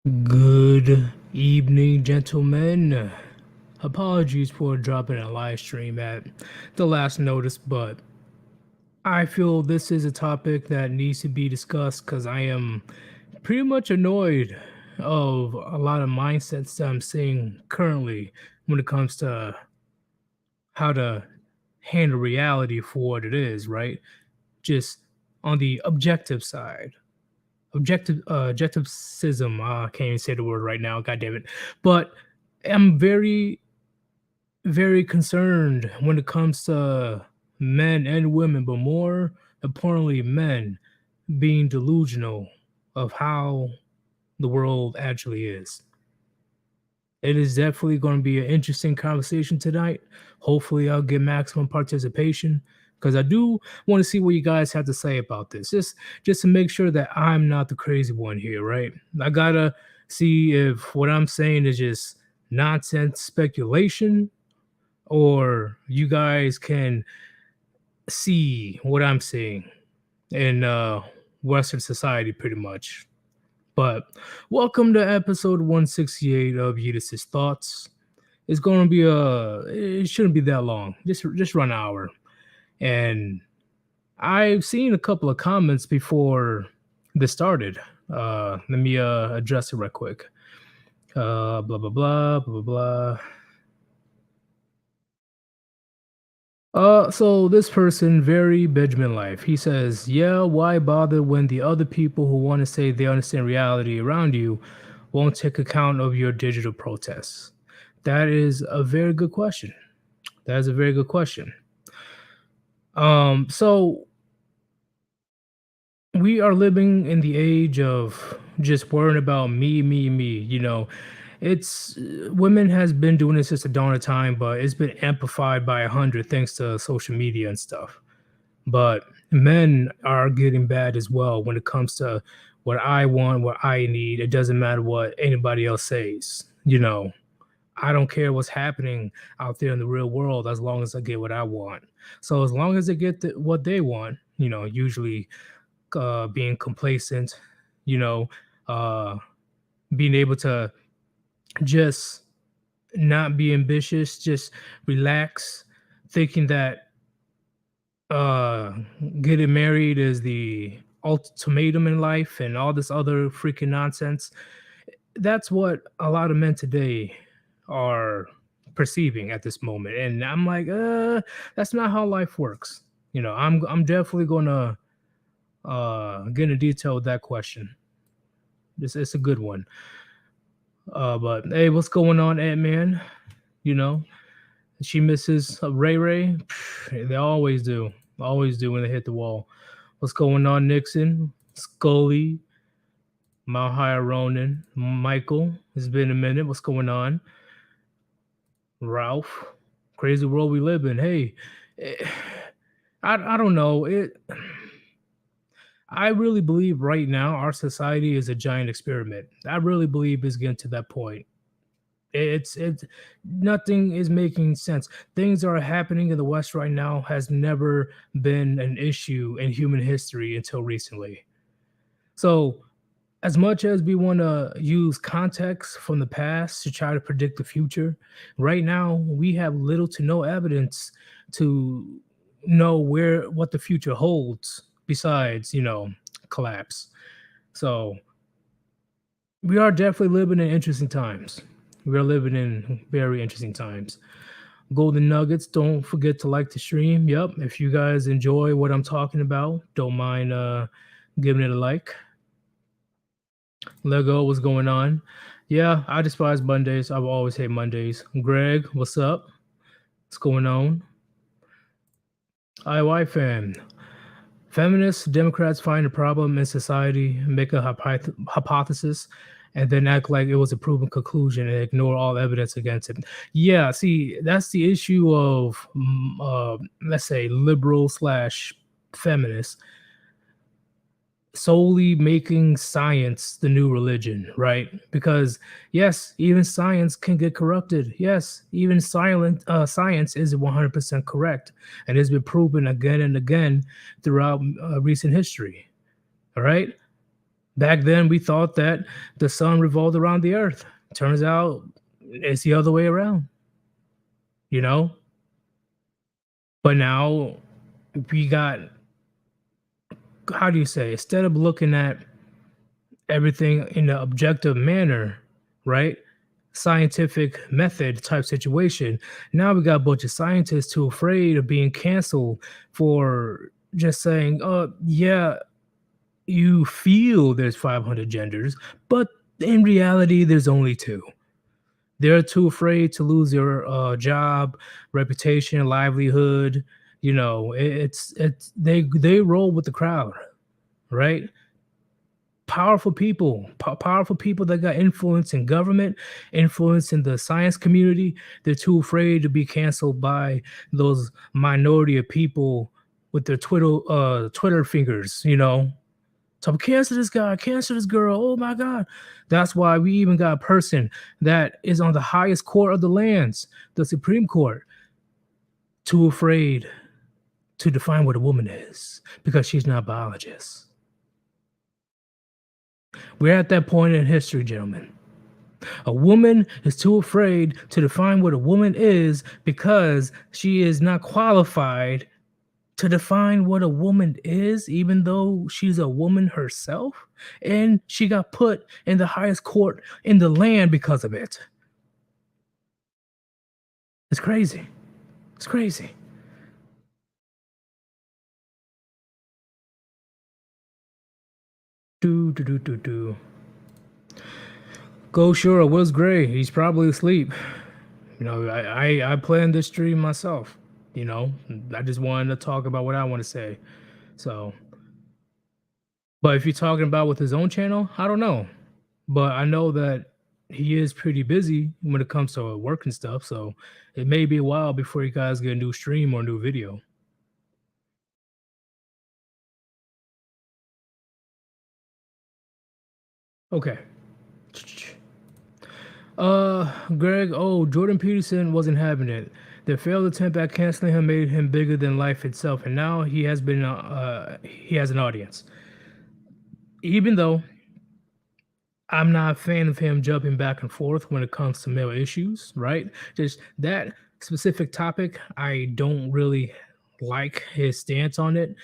Good evening, gentlemen. Apologies for dropping a live stream at the last notice, but I feel this is a topic that needs to be discussed because I am pretty much annoyed of a lot of mindsets that I'm seeing currently when it comes to how to handle reality for what it is, right? Just on the objective side. Objectivism. I can't even say the word right now. God damn it! But I'm very concerned when it comes to men and women, but more importantly, men being delusional of how the world actually is. It is definitely going to be an interesting conversation tonight. Hopefully, I'll get maximum participation because I do want to see what you guys have to say about this. Just to make sure that I'm not the crazy one here, right? I gotta see if what I'm saying is just nonsense speculation or you guys can see what I'm seeing in Western society pretty much. But welcome to episode 168 of Yeetus' Thoughts. It's going to be it shouldn't be that long. Just run an hour. And I've seen a couple of comments before this started. Let me address it real quick. Blah blah blah blah blah. So this person, very Benjamin Life, he says, yeah, why bother when the other people who want to say they understand reality around you won't take account of your digital protests? That is a very good question. That is a very good question. So we are living in the age of just worrying about me, me, me. It's women has been doing this since the dawn of time, but it's been amplified by 100 thanks to social media and stuff. But men are getting bad as well when it comes to what I want, what I need. It doesn't matter what anybody else says. I don't care what's happening out there in the real world as long as I get what I want. So as long as they get what they want, usually being complacent, you know, uh, being able to just not be ambitious, just relax, thinking that uh getting married is the ultimatum in life and all this other freaking nonsense. That's what a lot of men today are perceiving at this moment, and I'm like, that's not how life works. I'm definitely gonna get into detail with that question. It's a good one. But hey, what's going on, Ant-Man? you know she misses Ray Ray. They always do when they hit the wall. What's going on, Nixon, Scully, Mount High Ronan, Michael? It's been a minute. What's going on, Ralph? Crazy world we live in. Hey, eh, I don't know it. I really believe right now our society is a giant experiment. I really believe it's getting to that point. It's nothing is making sense. Things are happening in the West right now has never been an issue in human history until recently. So as much as we want to use context from the past to try to predict the future, right now we have little to no evidence to know what the future holds besides, collapse. So we are definitely living in interesting times. We are living in very interesting times. Golden Nuggets, don't forget to like the stream. Yep, if you guys enjoy what I'm talking about, don't mind giving it a like. Lego, what's going on? Yeah, I despise Mondays. I will always hate Mondays. Greg, what's up? What's going on? IY fan. Feminists, Democrats find a problem in society, make a hypothesis, and then act like it was a proven conclusion and ignore all evidence against it. Yeah, see, that's the issue of, let's say, liberal slash feminists solely making science the new religion, right? Because yes, even science can get corrupted. Yes, even science is 100% correct and has been proven again and again throughout recent history. All right. Back then, we thought that the sun revolved around the earth. Turns out it's the other way around, you know? But now we got, how do you say, instead of looking at everything in an objective manner, right? Scientific method type situation. Now we got a bunch of scientists too afraid of being canceled for just saying, "Oh, yeah, you feel there's 500 genders, but in reality, there's only two." They're too afraid to lose their job, reputation, livelihood. It's they roll with the crowd, right? Powerful people that got influence in government, influence in the science community. They're too afraid to be canceled by those minority of people with their Twitter fingers, so cancel this guy, cancel this girl. Oh my God. That's why we even got a person that is on the highest court of the lands, the Supreme Court, too afraid to define what a woman is because she's not a biologist. We're at that point in history, gentlemen. A woman is too afraid to define what a woman is because she is not qualified to define what a woman is, even though she's a woman herself. And she got put in the highest court in the land because of it. It's crazy. It's crazy. Do. Go sure, Will's gray. He's probably asleep. I planned this stream myself. I just wanted to talk about what I want to say. So, but if you're talking about with his own channel, I don't know. But I know that he is pretty busy when it comes to work and stuff. So it may be a while before you guys get a new stream or a new video. Okay. Greg, Jordan Peterson wasn't having it. The failed attempt at canceling him made him bigger than life itself, and now he has an audience. Even though I'm not a fan of him jumping back and forth when it comes to male issues, right? Just that specific topic, I don't really like his stance on it.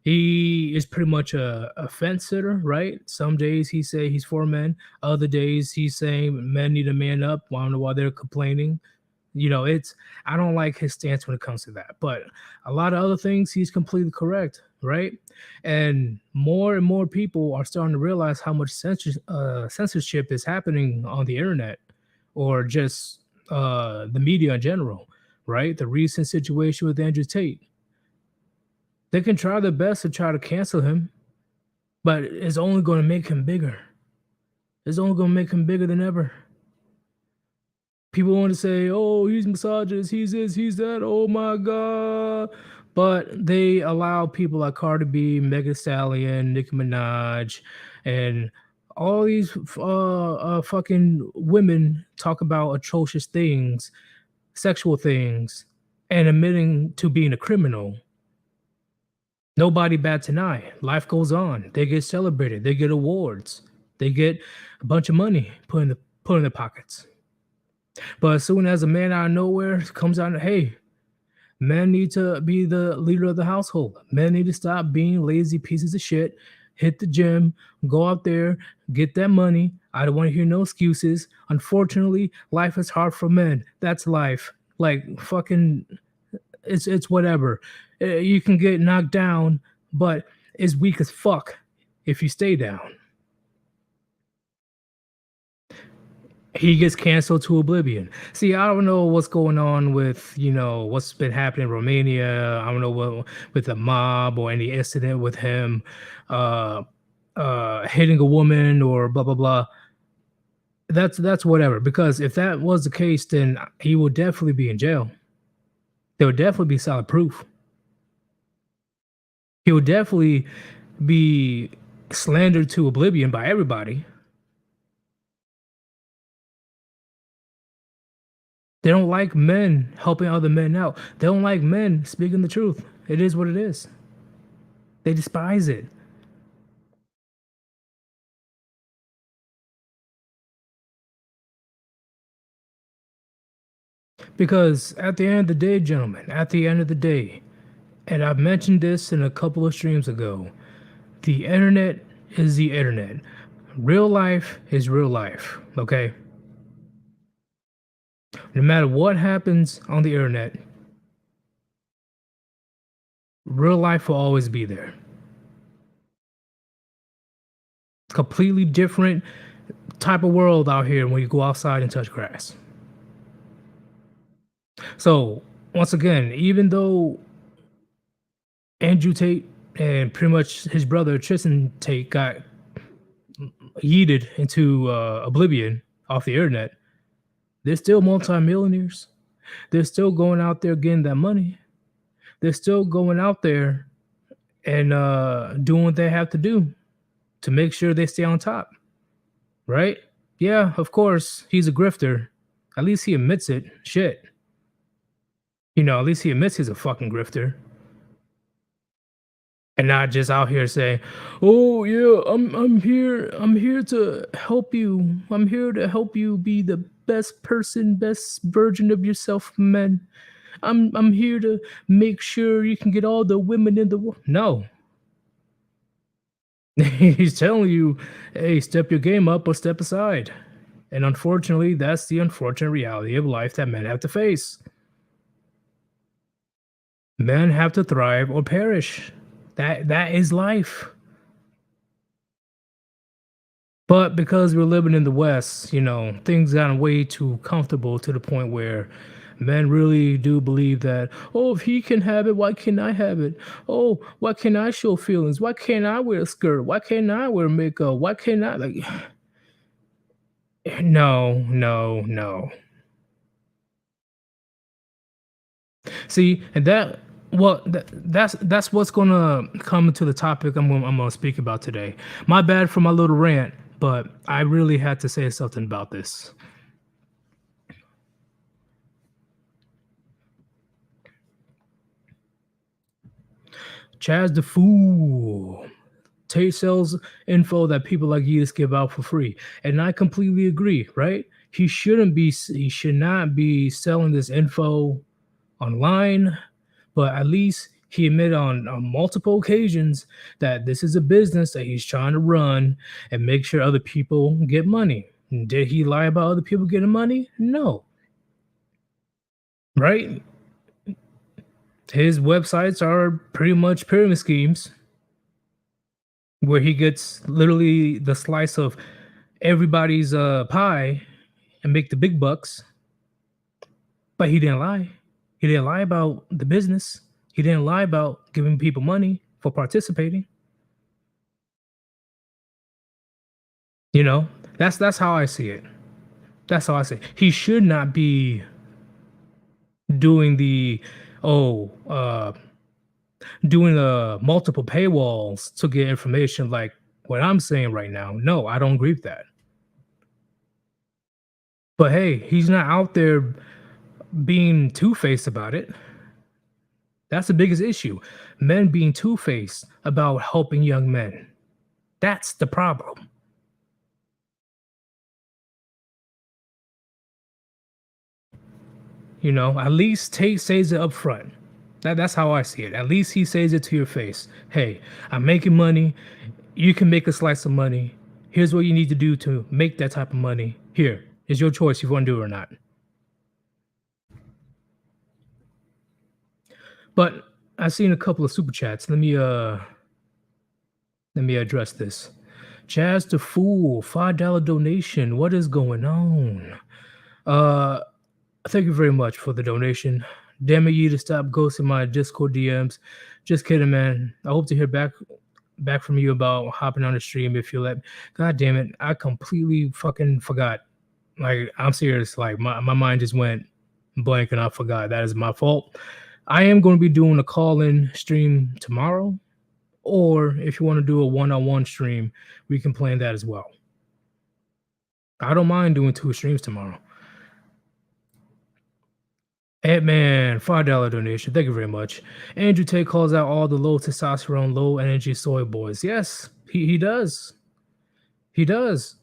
He is pretty much a fence sitter, right? Some days he say he's for men, other days he's saying men need to man up. I don't know why they're complaining. It's I don't like his stance when it comes to that. But a lot of other things he's completely correct, right? And more people are starting to realize how much censorship is happening on the internet or just the media in general, right? The recent situation with Andrew Tate, they can try their best to try to cancel him, but it's only going to make him bigger. It's only going to make him bigger than ever. People want to say, "Oh, he's misogynist, he's this, he's that. Oh my God." But they allow people like Cardi B, Megan Stallion, Nicki Minaj, and all these fucking women talk about atrocious things, sexual things, and admitting to being a criminal. Nobody bats an eye. Life goes on. They get celebrated. They get awards. They get a bunch of money put in their pockets. But as soon as a man out of nowhere comes out, hey, men need to be the leader of the household. Men need to stop being lazy pieces of shit. Hit the gym, go out there, get that money. I don't want to hear no excuses. Unfortunately, life is hard for men. That's life. Like fucking, it's whatever. You can get knocked down, but it's weak as fuck if you stay down. He gets canceled to oblivion. See, I don't know what's going on with, what's been happening in Romania. I don't know what with the mob or any incident with him hitting a woman or blah blah blah. That's whatever. Because if that was the case, then he would definitely be in jail. There would definitely be solid proof. He would definitely be slandered to oblivion by everybody. They don't like men helping other men out. They don't like men speaking the truth. It is what it is. They despise it. Because at the end of the day, gentlemen, at the end of the day, and I've mentioned this in a couple of streams ago, the internet is the internet. Real life is real life, okay? No matter what happens on the internet, real life will always be there. Completely different type of world out here when you go outside and touch grass. So, once again, even though Andrew Tate and pretty much his brother Tristan Tate got yeeted into oblivion off the internet, they're still multimillionaires. They're still going out there getting that money. They're still going out there and doing what they have to do to make sure they stay on top, right? Yeah, of course, he's a grifter. At least he admits it. Shit. At least he admits he's a fucking grifter. And not just out here saying, "Oh yeah, I'm here to help you. I'm here to help you be the best person, best version of yourself, man. I'm here to make sure you can get all the women in the world." No. He's telling you, "Hey, step your game up or step aside." And unfortunately, that's the unfortunate reality of life that men have to face. Men have to thrive or perish. That is life. But because we're living in the West, things gotten way too comfortable to the point where men really do believe that, oh, if he can have it, why can't I have it? Oh, why can't I show feelings? Why can't I wear a skirt? Why can't I wear makeup? Why can't I like no, no, no. See, and that's what's gonna come to the topic I'm gonna speak about today. My bad for my little rant, but I really had to say something about this. Chaz the fool. Tate sells info that people like Yeetus give out for free, and I completely agree. Right? He should not be selling this info online, but at least he admitted on multiple occasions that this is a business that he's trying to run and make sure other people get money. Did he lie about other people getting money? No. Right? His websites are pretty much pyramid schemes where he gets literally the slice of everybody's pie and make the big bucks. But he didn't lie. He didn't lie about the business. He didn't lie about giving people money for participating. That's how I see it. That's how I see it. He should not be doing the doing the multiple paywalls to get information like what I'm saying right now. No, I don't agree with that. But hey, he's not out there being two-faced about it. That's the biggest issue. Men being two-faced about helping young men. That's the problem. At least Tate says it up front. That's how I see it. At least he says it to your face. Hey, I'm making money. You can make a slice of money. Here's what you need to do to make that type of money. Here, it's your choice if you want to do it or not. But I've seen a couple of super chats. Let me address this. Jazz the Fool, $5 donation. What is going on? Thank you very much for the donation. Damn it, you to stop ghosting my Discord DMs. Just kidding, man. I hope to hear back from you about hopping on the stream if you let me. God damn it, I completely fucking forgot. Like, I'm serious. Like, my mind just went blank and I forgot. That is my fault. I am going to be doing a call-in stream tomorrow. Or if you want to do a one-on-one stream, we can plan that as well. I don't mind doing 2 streams tomorrow. Ant-Man, $5 donation. Thank you very much. Andrew Tate calls out all the low testosterone, low energy soy boys. Yes, he does. He does.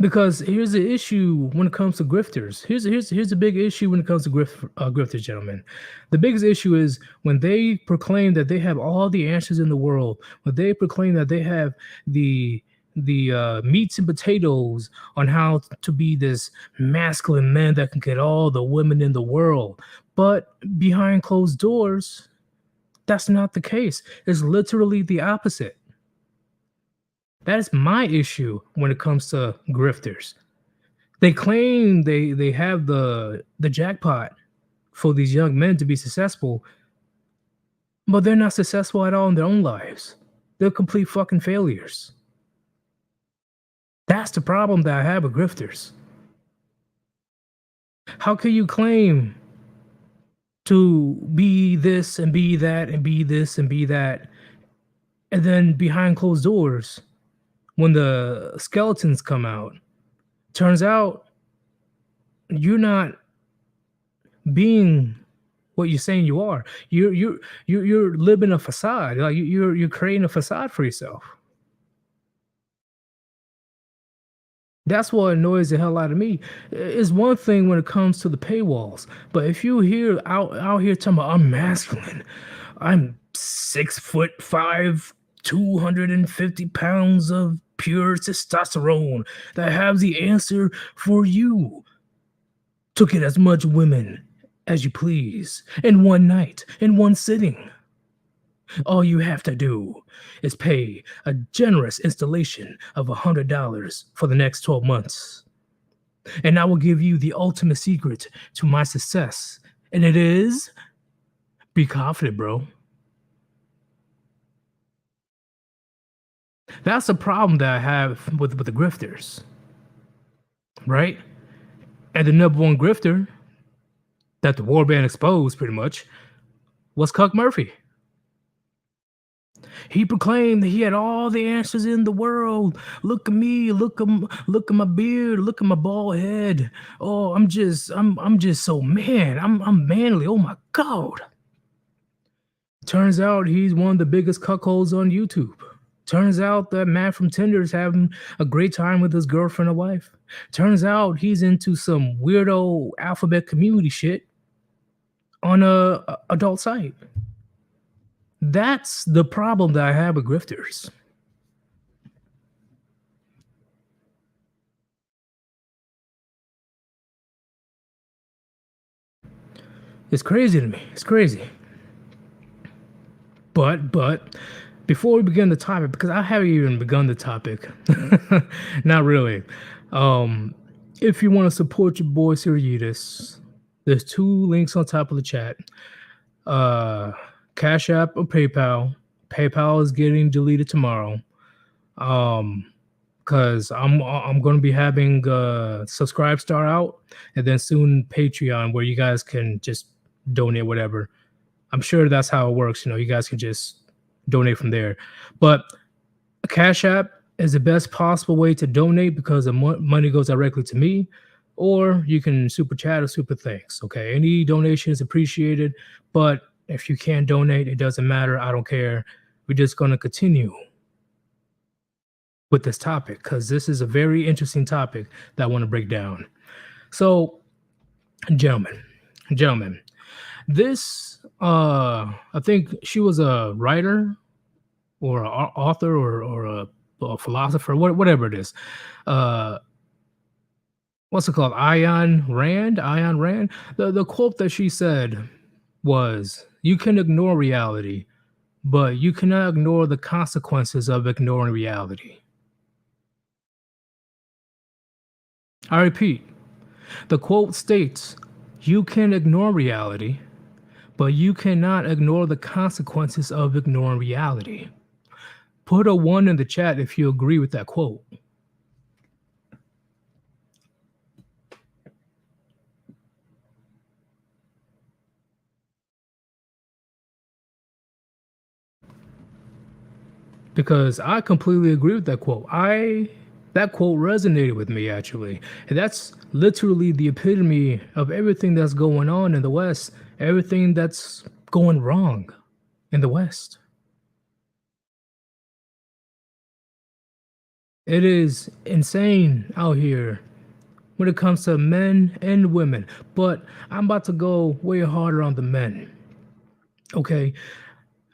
Because here's the issue when it comes to grifters. Here's a big issue when it comes to grifters, gentlemen. The biggest issue is when they proclaim that they have all the answers in the world. When they proclaim that they have the meats and potatoes on how to be this masculine man that can get all the women in the world. But behind closed doors, that's not the case. It's literally the opposite. That is my issue when it comes to grifters. They claim they have the jackpot for these young men to be successful, but they're not successful at all in their own lives. They're complete fucking failures. That's the problem that I have with grifters. How can you claim to be this and be that and be this and be that, and then behind closed doors, when the skeletons come out, turns out you're not being what you're saying you are. You're living a facade. Like you're creating a facade for yourself. That's what annoys the hell out of me. It's one thing when it comes to the paywalls, but if you hear out here talking about I'm masculine, I'm 6'5", 250 pounds of pure testosterone that have the answer for you to get as much women as you please in one night, in one sitting. All you have to do is pay a generous installation of $100 for the next 12 months. And I will give you the ultimate secret to my success. And it is be confident, bro. That's the problem that I have with the grifters, right? And the number one grifter that the war band exposed pretty much was Cuck Murphy. He proclaimed that he had all the answers in the world. Look at me, look at my beard, look at my bald head. Oh, I'm just so man. I'm manly. Oh my god. Turns out he's one of the biggest cuckolds on YouTube. Turns out that man from Tinder is having a great time with his girlfriend or wife. Turns out he's into some weirdo alphabet community shit on a adult site. That's the problem that I have with grifters. It's crazy to me. It's crazy. But before we begin the topic, because I haven't even begun the topic, not really. If you want to support your boy Sir Yeetus, there's two links on top of the chat. Cash App or PayPal. PayPal is getting deleted tomorrow. Because I'm going to be having Subscribe Star out, and then soon Patreon, where you guys can just donate whatever. I'm sure that's how it works. You know, you guys can just donate from there. But Cash App is the best possible way to donate because the money goes directly to me, or you can super chat or super thanks. Okay, any donation is appreciated, but if you can't donate, it doesn't matter. I don't care. We're just going to continue with this topic because this is a very interesting topic that I want to break down. So, gentlemen, this I think she was a writer or an author or a philosopher, whatever it is. What's it called? Ayn Rand. The quote that she said was, "You can ignore reality, but you cannot ignore the consequences of ignoring reality." I repeat, the quote states, "You can ignore reality, but you cannot ignore the consequences of ignoring reality." Put a 1 in the chat if you agree with that quote. Because I completely agree with that quote. That quote resonated with me actually. And that's literally the epitome of everything that's going on in the West, everything that's going wrong in the West. It is insane out here when it comes to men and women. But I'm about to go way harder on the men. Okay,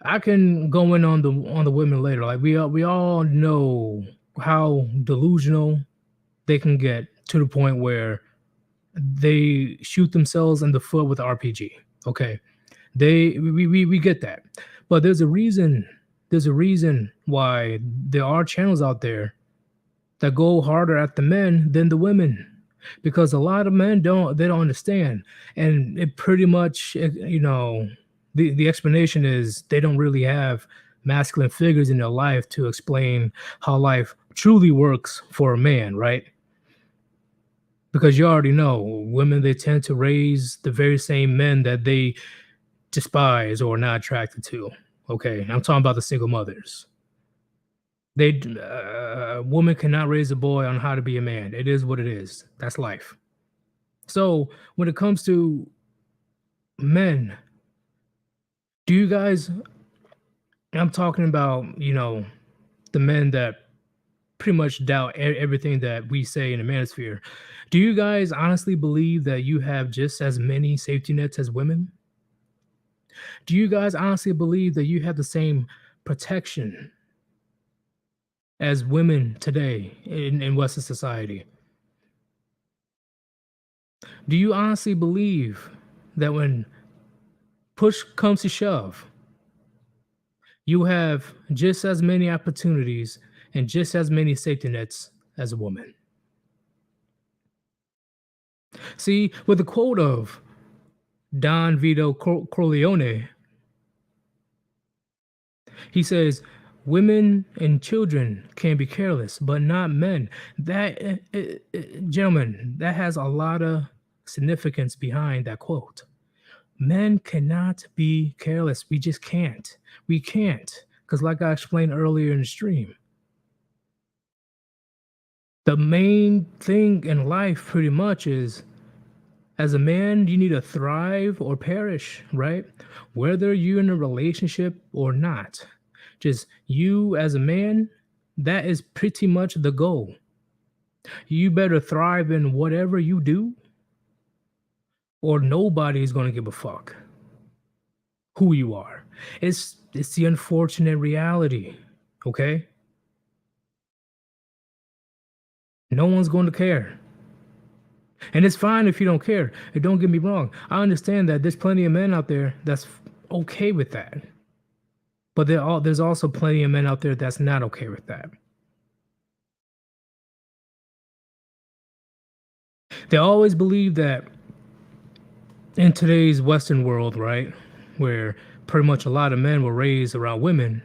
I can go in on the women later. Like we all know how delusional they can get to the point where they shoot themselves in the foot with RPG. Okay, we get that, but there's a reason. There's a reason why there are channels out there that go harder at the men than the women, because a lot of men don't understand, and it pretty much the explanation is they don't really have masculine figures in their life to explain how life truly works for a man, right? Because you already know women, they tend to raise the very same men that they despise or not attracted to. Okay, I'm talking about the single mothers. A woman cannot raise a boy on how to be a man. It is what it is. That's life. So when it comes to men, do you guys? I'm talking about the men that pretty much doubt everything that we say in the manosphere. Do you guys honestly believe that you have just as many safety nets as women? Do you guys honestly believe that you have the same protection as women today in Western society? Do you honestly believe that when push comes to shove, you have just as many opportunities and just as many safety nets as a woman? See, with the quote of Don Vito Corleone, he says, "Women and children can be careless, but not men." That, gentlemen, that has a lot of significance behind that quote. Men cannot be careless. We just can't. We can't. Because, like I explained earlier in the stream, the main thing in life pretty much is as a man, you need to thrive or perish, right? Whether you're in a relationship or not. Just you as a man, that is pretty much the goal. You better thrive in whatever you do, or nobody's gonna give a fuck who you are. It's the unfortunate reality. Okay? No one's going to care. And it's fine if you don't care. And don't get me wrong. I understand that there's plenty of men out there that's okay with that. But there's also plenty of men out there that's not okay with that. They always believe that in today's Western world, right, where pretty much a lot of men were raised around women,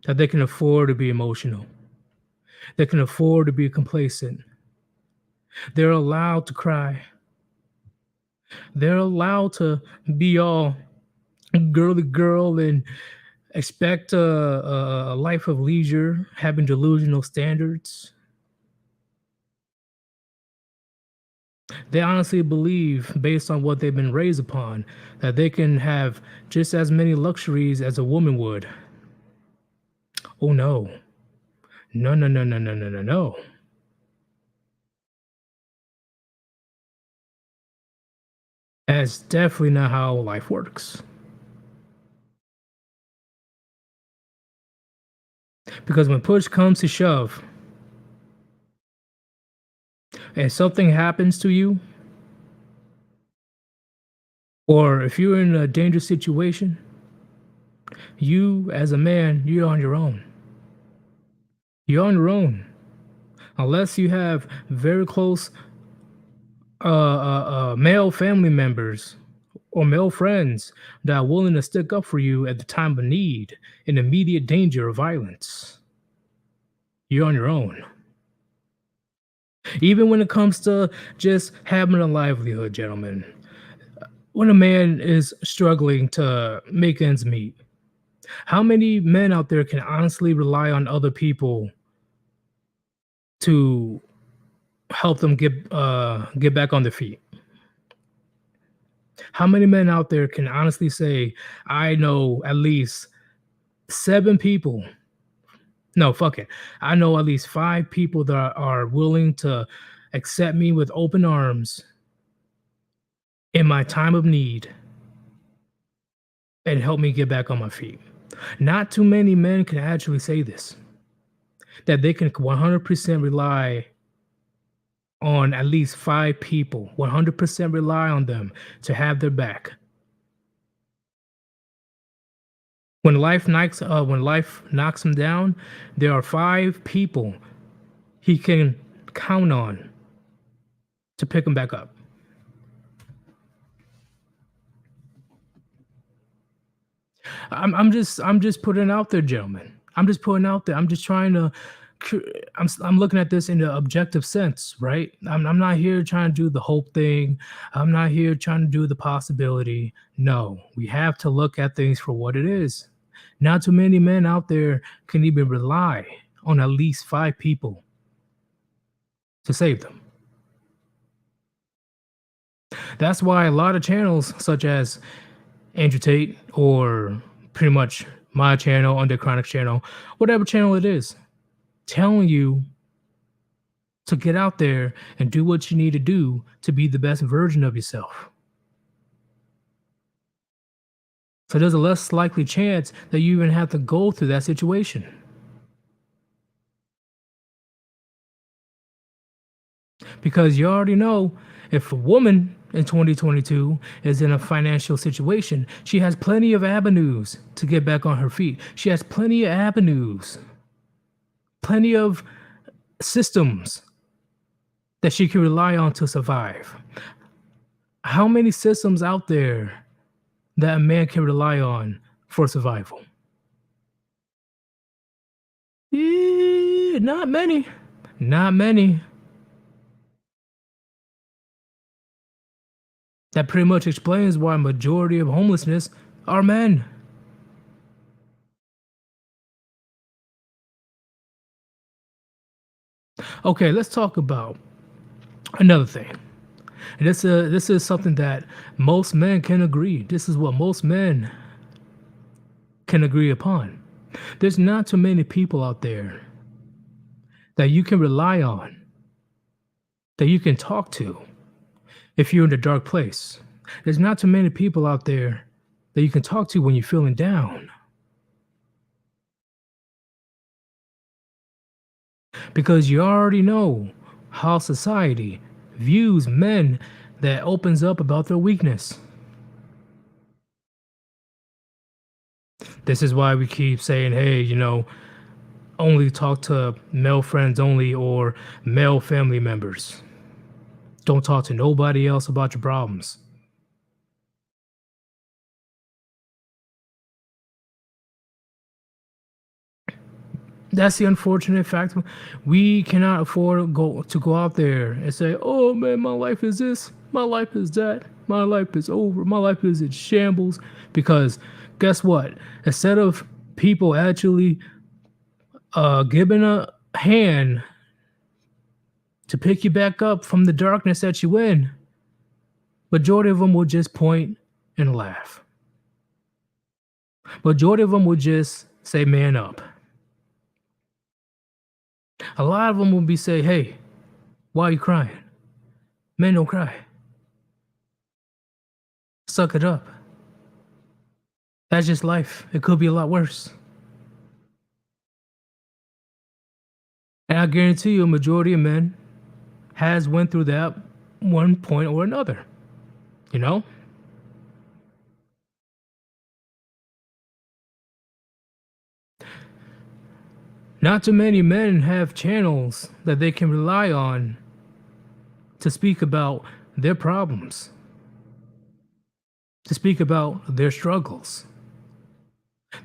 that they can afford to be emotional. They can afford to be complacent. They're allowed to cry. They're allowed to be all girly girl and expect a life of leisure, having delusional standards. They honestly believe, based on what they've been raised upon, that they can have just as many luxuries as a woman would. Oh no. No, no, no, no, no, no, no, no. That's definitely not how life works. Because when push comes to shove and something happens to you, or if you're in a dangerous situation, you as a man, you're on your own. You're on your own. Unless you have very close male family members or male friends that are willing to stick up for you at the time of need in immediate danger of violence. You're on your own. Even when it comes to just having a livelihood, gentlemen, when a man is struggling to make ends meet, how many men out there can honestly rely on other people to help them get back on their feet? How many men out there can honestly say, I know at least 7 people No, fuck it. I know at least 5 people that are willing to accept me with open arms in my time of need and help me get back on my feet. Not too many men can actually say this, that they can 100% rely on at least 5 people, 100% rely on them to have their back. When life knocks him down, there are 5 people he can count on to pick him back up. I'm just putting it out there, gentlemen. I'm just putting it out there. I'm just trying to cur I'm looking at this in the objective sense, right? I'm not here trying to do the hope thing. I'm not here trying to do the possibility. No, we have to look at things for what it is. Not too many men out there can even rely on at least 5 people to save them. That's why a lot of channels such as Andrew Tate or pretty much my channel, Under Chronic channel, whatever channel it is, telling you to get out there and do what you need to do to be the best version of yourself. So there's a less likely chance that you even have to go through that situation. Because you already know if a woman in 2022 is in a financial situation, she has plenty of avenues to get back on her feet. She has plenty of avenues, plenty of systems that she can rely on to survive. How many systems out there that a man can rely on for survival? Not many. Not many. That pretty much explains why majority of homelessness are men. Okay, let's talk about another thing. And this is something that most men can agree. This is what most men can agree upon. There's not too many people out there that you can rely on, that you can talk to if you're in a dark place. There's not too many people out there that you can talk to when you're feeling down. Because you already know how society views men that opens up about their weakness. This is why we keep saying, hey, only talk to male friends only or male family members. Don't talk to nobody else about your problems. That's the unfortunate fact. We cannot afford to go out there and say, "Oh man, my life is this, my life is that, my life is over, my life is in shambles." Because guess what? Instead of people actually giving a hand to pick you back up from the darkness that you in, majority of them will just point and laugh. Majority of them will just say, "Man up." A lot of them will be say, "Hey, why are you crying? Men don't cry. Suck it up. That's just life. It could be a lot worse." And I guarantee you, a majority of men has went through that one point or another. You know, not too many men have channels that they can rely on to speak about their problems, to speak about their struggles.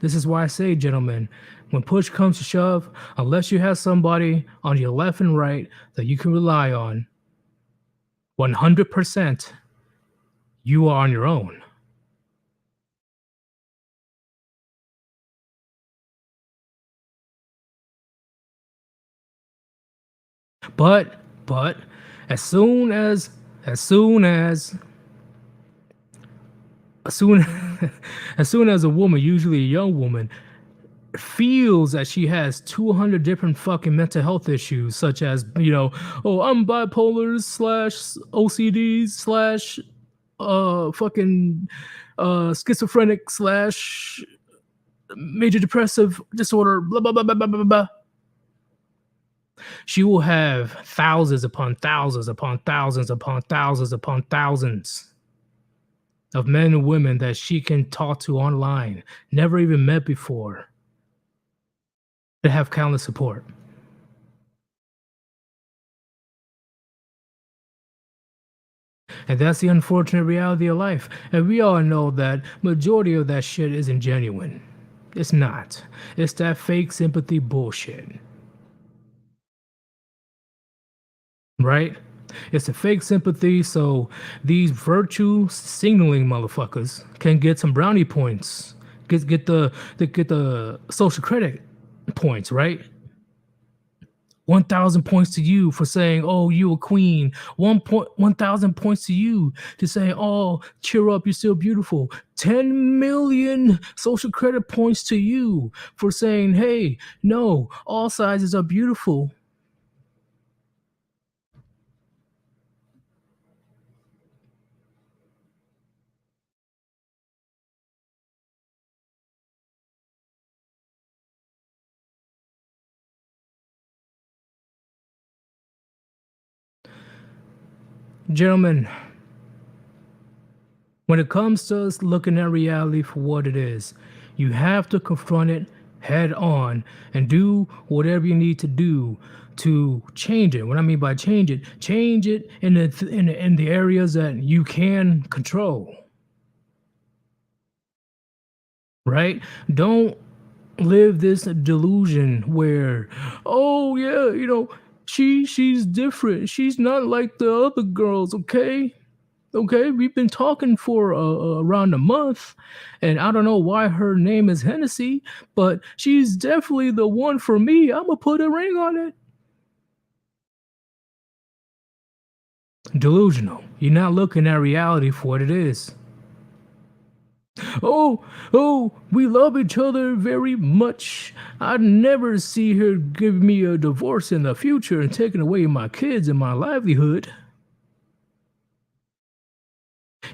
This is why I say, gentlemen, when push comes to shove, unless you have somebody on your left and right that you can rely on, 100% you are on your own. But as soon as as soon as as soon as soon as a woman, usually a young woman, feels that she has 200 different fucking mental health issues, such as, you know, oh, I'm bipolar slash OCD slash fucking schizophrenic slash major depressive disorder, blah blah blah blah blah blah blah. She will have thousands upon thousands upon thousands upon thousands upon thousands of men and women that she can talk to online, never even met before, that have countless support. And that's the unfortunate reality of life. And we all know that majority of that shit isn't genuine. It's not. It's that fake sympathy bullshit. Right? It's a fake sympathy, so these virtue signaling motherfuckers can get some brownie points. Get the social credit points, right? 1,000 points to you for saying, "Oh, you a queen." 1,000 points to you to say, "Oh, cheer up, you're still beautiful." 10,000,000 social credit points to you for saying, "Hey, no, all sizes are beautiful." Gentlemen, when it comes to us looking at reality for what it is, you have to confront it head on and do whatever you need to do to change it. What I mean by change it in the areas that you can control. Right? Don't live this delusion where, oh yeah, you know, she's different. She's not like the other girls. Okay, okay, we've been talking for around a month, and I don't know why her name is Hennessy, but she's definitely the one for me. I'm gonna put a ring on it. Delusional. You're not looking at reality for what it is. Oh, oh, we love each other very much. I'd never see her give me a divorce in the future and taking away my kids and my livelihood.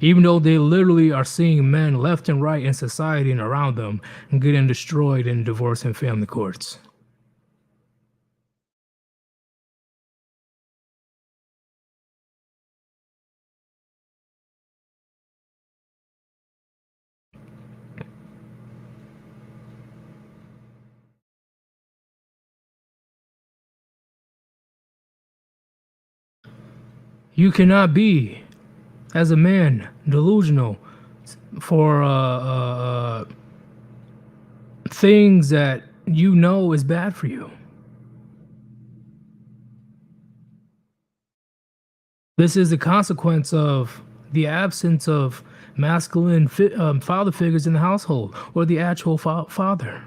Even though they literally are seeing men left and right in society and around them and getting destroyed in divorce and family courts. You cannot be, as a man, delusional for things that you know is bad for you. This is the consequence of the absence of masculine father figures in the household or the actual father.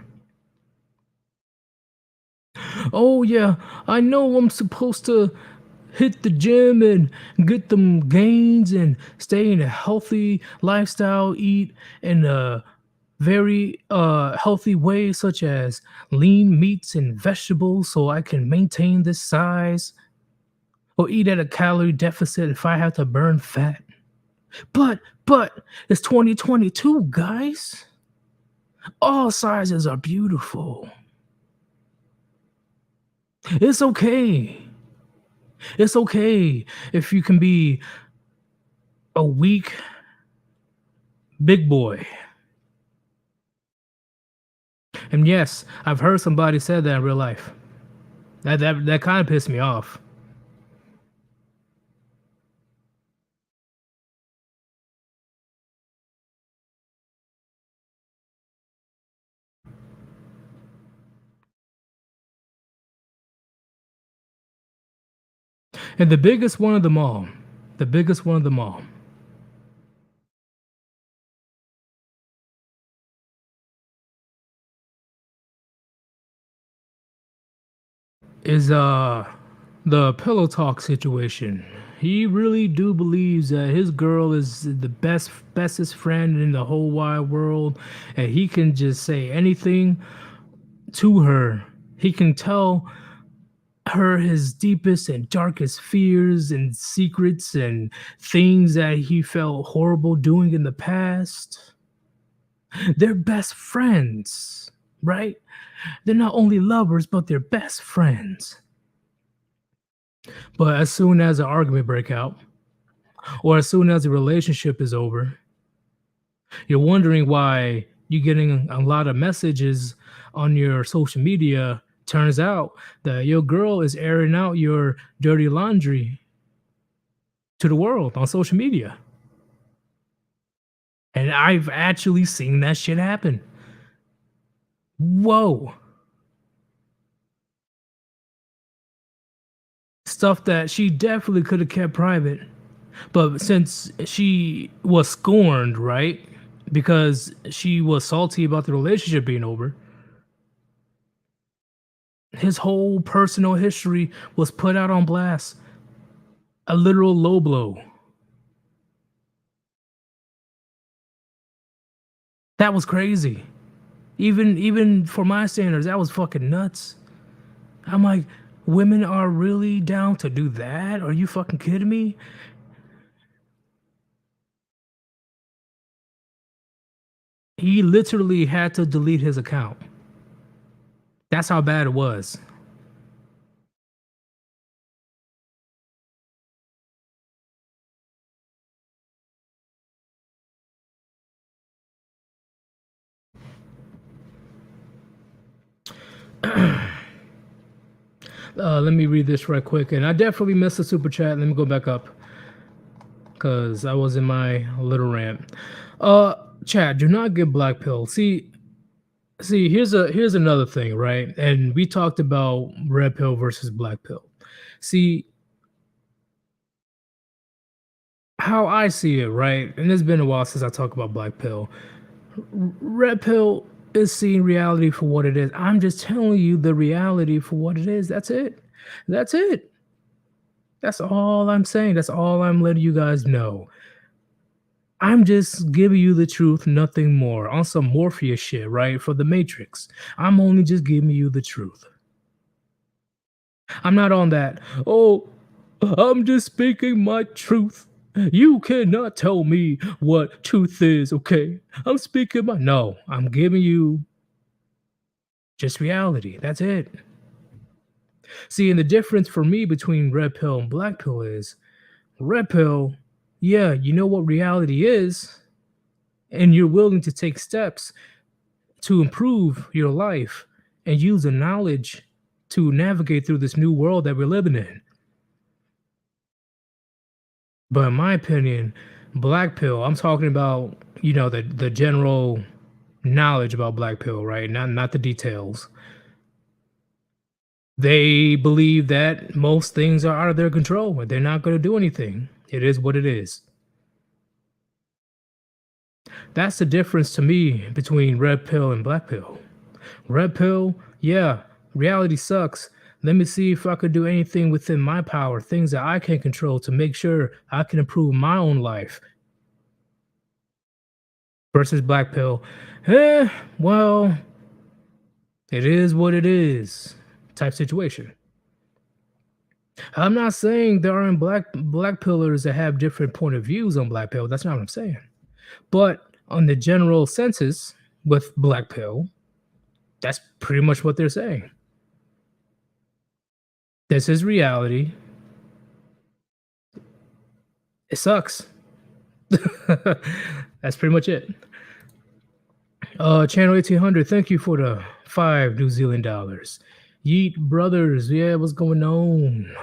Oh, yeah, I know I'm supposed to hit the gym and get them gains and stay in a healthy lifestyle, eat in a very healthy way, such as lean meats and vegetables, so I can maintain this size, or eat at a calorie deficit if I have to burn fat. But it's 2022, guys. All sizes are beautiful. It's okay. It's okay if you can be a weak big boy. And yes, I've heard somebody said that in real life. That kind of pissed me off. And the biggest one of them all, the biggest one of them all, is the pillow talk situation. He really do believes that his girl is the bestest friend in the whole wide world, and he can just say anything to her. He can tell her his deepest and darkest fears and secrets and things that he felt horrible doing in the past. They're best friends, right? They're not only lovers, but they're best friends. But as soon as an argument break out, or as soon as a relationship is over, you're wondering why you're getting a lot of messages on your social media. Turns out that your girl is airing out your dirty laundry to the world on social media. And I've actually seen that shit happen. Whoa. Stuff that she definitely could have kept private. But since she was scorned, right? Because she was salty about the relationship being over, his whole personal history was put out on blast. A literal low blow. That was crazy. Even for my standards, that was fucking nuts. I'm like, women are really down to do that? Are you fucking kidding me? He literally had to delete his account. That's how bad it was. Let me read this right quick. And I definitely missed the super chat. Let me go back up because I was in my little rant. Uh, Chat, do not get black pill. See, here's another thing, right? And we talked about red pill versus black pill. See, how I see it, right? And it's been a while since I talked about black pill. Red pill is seeing reality for what it is. I'm just telling you the reality for what it is. That's it. That's it. That's all I'm saying. That's all I'm letting you guys know. I'm just giving you the truth, nothing more. On some Morpheus shit, right? For the Matrix. I'm only just giving you the truth. I'm not on that. Oh, I'm just speaking my truth. You cannot tell me what truth is, okay? I'm speaking my. No, I'm giving you just reality. That's it. See, and the difference for me between red pill and black pill is red pill, yeah, you know what reality is, and you're willing to take steps to improve your life and use the knowledge to navigate through this new world that we're living in. But in my opinion, black pill, I'm talking about, the general knowledge about black pill, right? Not the details. They believe that most things are out of their control and they're not going to do anything. It is what it is. That's the difference to me between red pill and black pill. Red pill, yeah, reality sucks. Let me see if I could do anything within my power, things that I can control to make sure I can improve my own life. Versus black pill, well, it is what it is type situation. I'm not saying there aren't black pillars that have different point of views on black pill. That's not what I'm saying. But on the general census with black pill, that's pretty much what they're saying. This is reality. It sucks. That's pretty much it. Channel 1800, thank you for the 5 New Zealand dollars. Yeet brothers, yeah, what's going on?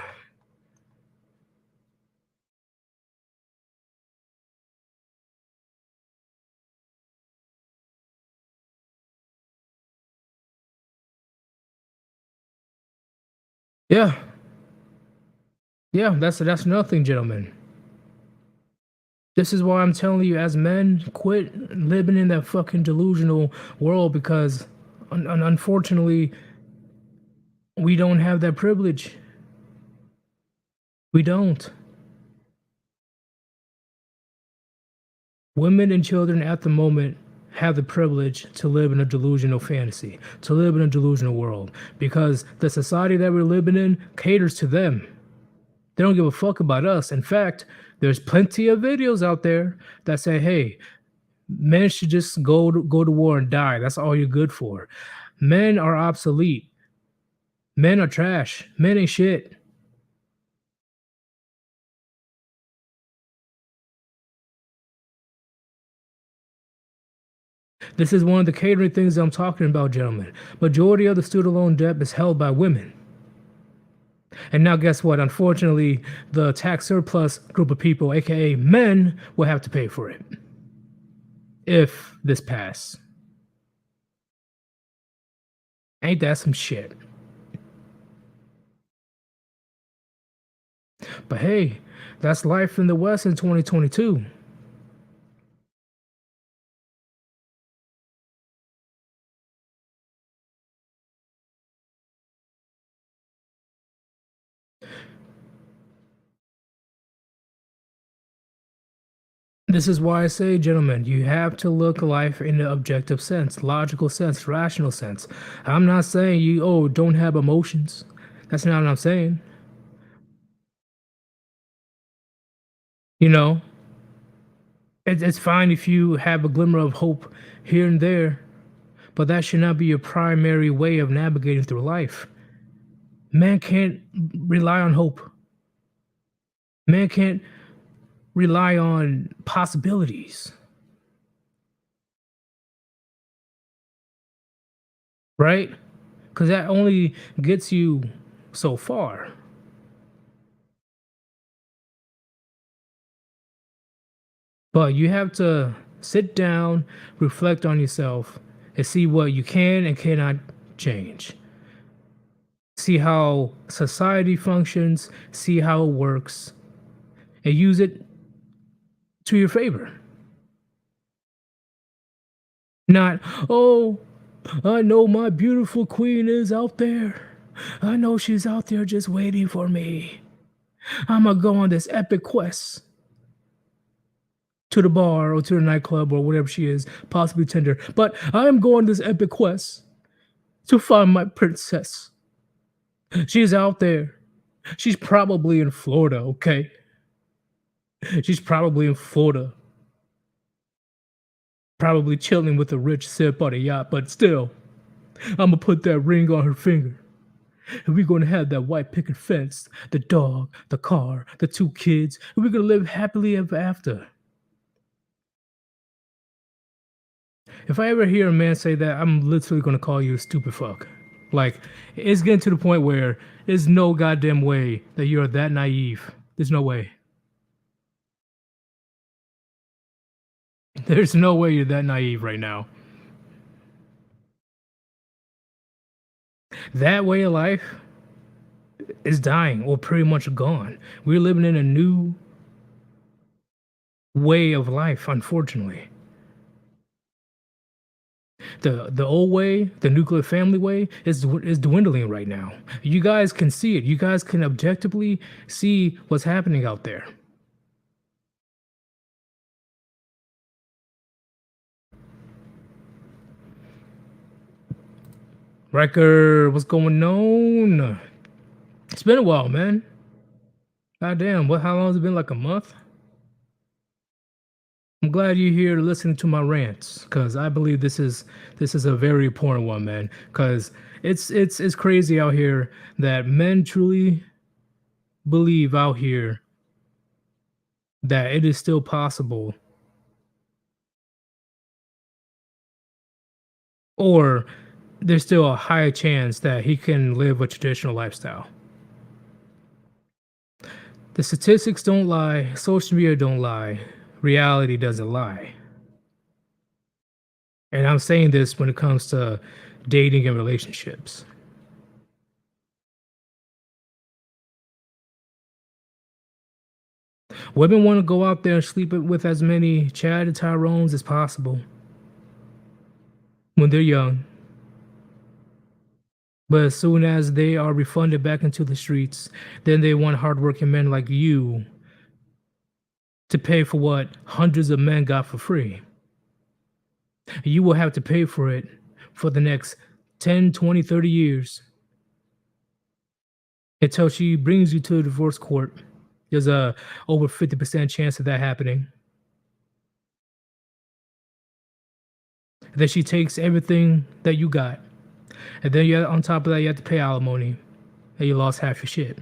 Yeah, yeah, that's nothing, gentlemen. This is why I'm telling you, as men, quit living in that fucking delusional world because, unfortunately, we don't have that privilege. We don't. Women and children at the moment have the privilege to live in a delusional fantasy, to live in a delusional world, because the society that we're living in caters to them. They don't give a fuck about us. In fact, there's plenty of videos out there that say, "Hey, men should just go to war and die. That's all you're good for. Men are obsolete. Men are trash. Men ain't shit." This is one of the catering things I'm talking about, gentlemen. Majority of the student loan debt is held by women. And now guess what? Unfortunately, the tax surplus group of people, aka men, will have to pay for it if this pass. Ain't that some shit? But hey, that's life in the West in 2022. This is why I say, gentlemen, you have to look life in the objective sense, logical sense, rational sense. I'm not saying you, oh, don't have emotions. That's not what I'm saying. You know, it's fine if you have a glimmer of hope here and there, but that should not be your primary way of navigating through life. Man can't rely on hope. Man can't rely on possibilities, right? Because that only gets you so far. But you have to sit down, reflect on yourself, and see what you can and cannot change. See how society functions, see how it works, and use it to your favor. Not, oh, I know my beautiful queen is out there. I know she's out there just waiting for me. I'm gonna go on this epic quest to the bar or to the nightclub or whatever she is, possibly Tinder. But I'm going this epic quest to find my princess. She's out there. She's probably in Florida, okay? She's probably in Florida, probably chilling with a rich sip on a yacht, but still, I'm gonna put that ring on her finger. And we're gonna have that white picket fence, the dog, the car, the two kids, and we're gonna live happily ever after. If I ever hear a man say that, I'm literally gonna call you a stupid fuck. Like, it's getting to the point where there's no goddamn way that you're that naive. There's no way. There's no way you're that naive right now. That way of life is dying or pretty much gone. We're living in a new way of life, unfortunately. The old way, the nuclear family way, is dwindling right now. You guys can see it. You guys can objectively see what's happening out there. Riker, what's going on? It's been a while, man. God damn, what? How long has it been? Like a month? I'm glad you're here to listen to my rants, because I believe this is a very important one, man. Because it's crazy out here that men truly believe out here that it is still possible, or there's still a high chance that he can live a traditional lifestyle. The statistics don't lie, social media don't lie, reality doesn't lie. And I'm saying this when it comes to dating and relationships. Women want to go out there and sleep with as many Chad and Tyrones as possible when they're young. But as soon as they are refunded back into the streets, then they want hardworking men like you to pay for what hundreds of men got for free. You will have to pay for it for the next 10, 20, 30 years until she brings you to a divorce court. There's a over 50% chance of that happening. Then she takes everything that you got. And then you on top of that, you have to pay alimony. And you lost half your shit.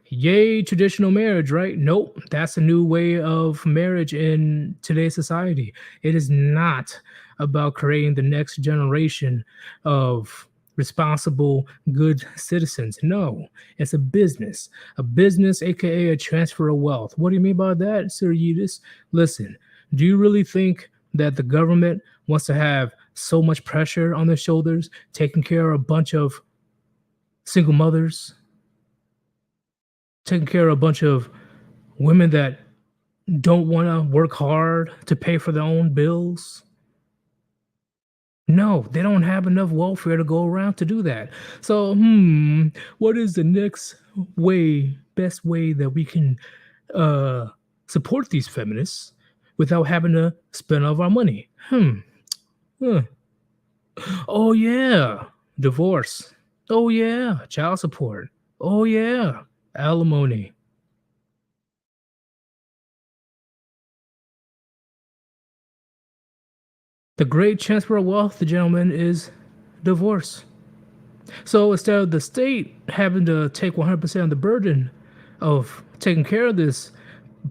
Yay, traditional marriage, right? Nope. That's a new way of marriage in today's society. It is not about creating the next generation of responsible, good citizens. No, it's a business, aka a transfer of wealth. What do you mean by that, Sir Yeetus? Listen, do you really think that the government wants to have so much pressure on their shoulders, taking care of a bunch of single mothers, taking care of a bunch of women that don't want to work hard to pay for their own bills? No, they don't have enough welfare to go around to do that. So, what is the next way, best way that we can uh, support these feminists without having to spend all of our money? Huh. Oh, yeah, divorce. Oh, yeah, child support. Oh, yeah, alimony. The great transfer of wealth, the gentleman, is divorce. So instead of the state having to take 100% of the burden of taking care of this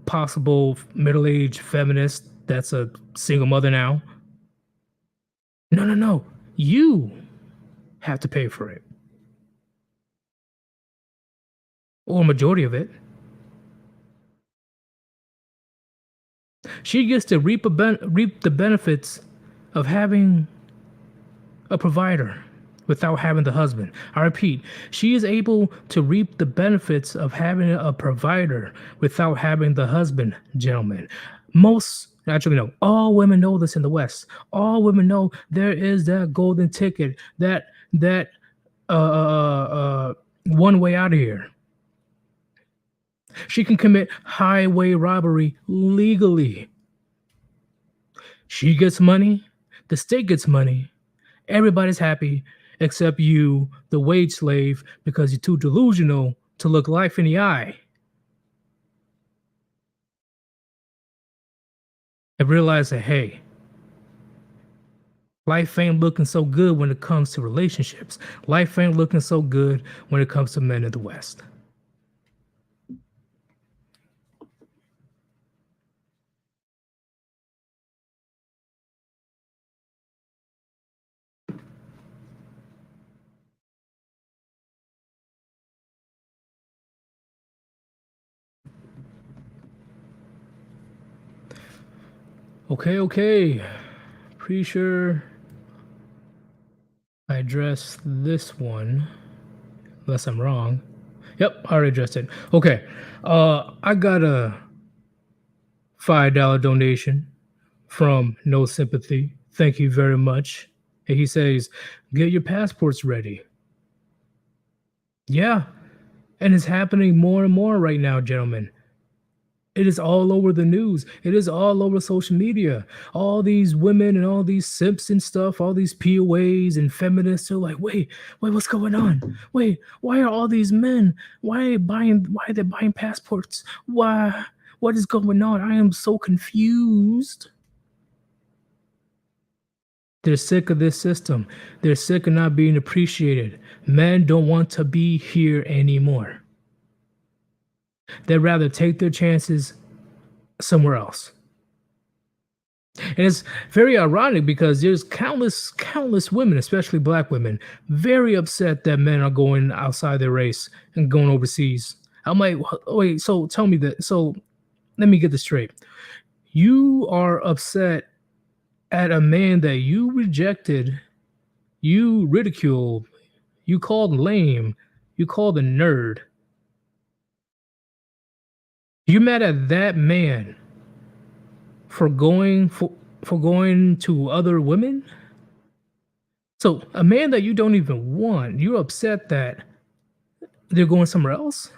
possible middle-aged feminist that's a single mother now, no, no, no. You have to pay for it, or a majority of it. She gets to reap the benefits of having a provider without having the husband. I repeat, she is able to reap the benefits of having a provider without having the husband, gentlemen. Most, actually, no, all women know this in the West. All women know there is that golden ticket, that one way out of here. She can commit highway robbery legally. She gets money, the state gets money, everybody's happy except you, the wage slave, because you're too delusional to look life in the eye and realize that, hey, life ain't looking so good when it comes to relationships. Life ain't looking so good when it comes to men in the West. Okay, okay. Pretty sure I addressed this one, unless I'm wrong. Yep, I already addressed it. Okay. I got a $5 donation from No Sympathy. Thank you very much. And he says, get your passports ready. Yeah. And it's happening more and more right now, gentlemen. It is all over the news. It is all over social media. All these women and all these simps and stuff, all these POAs and feminists are like, wait, what's going on? Wait, why are all these men? Why are they buying passports? What is going on? I am so confused. They're sick of this system. They're sick of not being appreciated. Men don't want to be here anymore. They'd rather take their chances somewhere else. And it's very ironic because there's countless women, especially black women, very upset that men are going outside their race and going overseas. I'm like, wait, so tell me that. So let me get this straight. You are upset at a man that you rejected, you ridiculed, you called lame, you called a nerd. You're mad at that man for going to other women? So a man that you don't even want, you're upset that they're going somewhere else?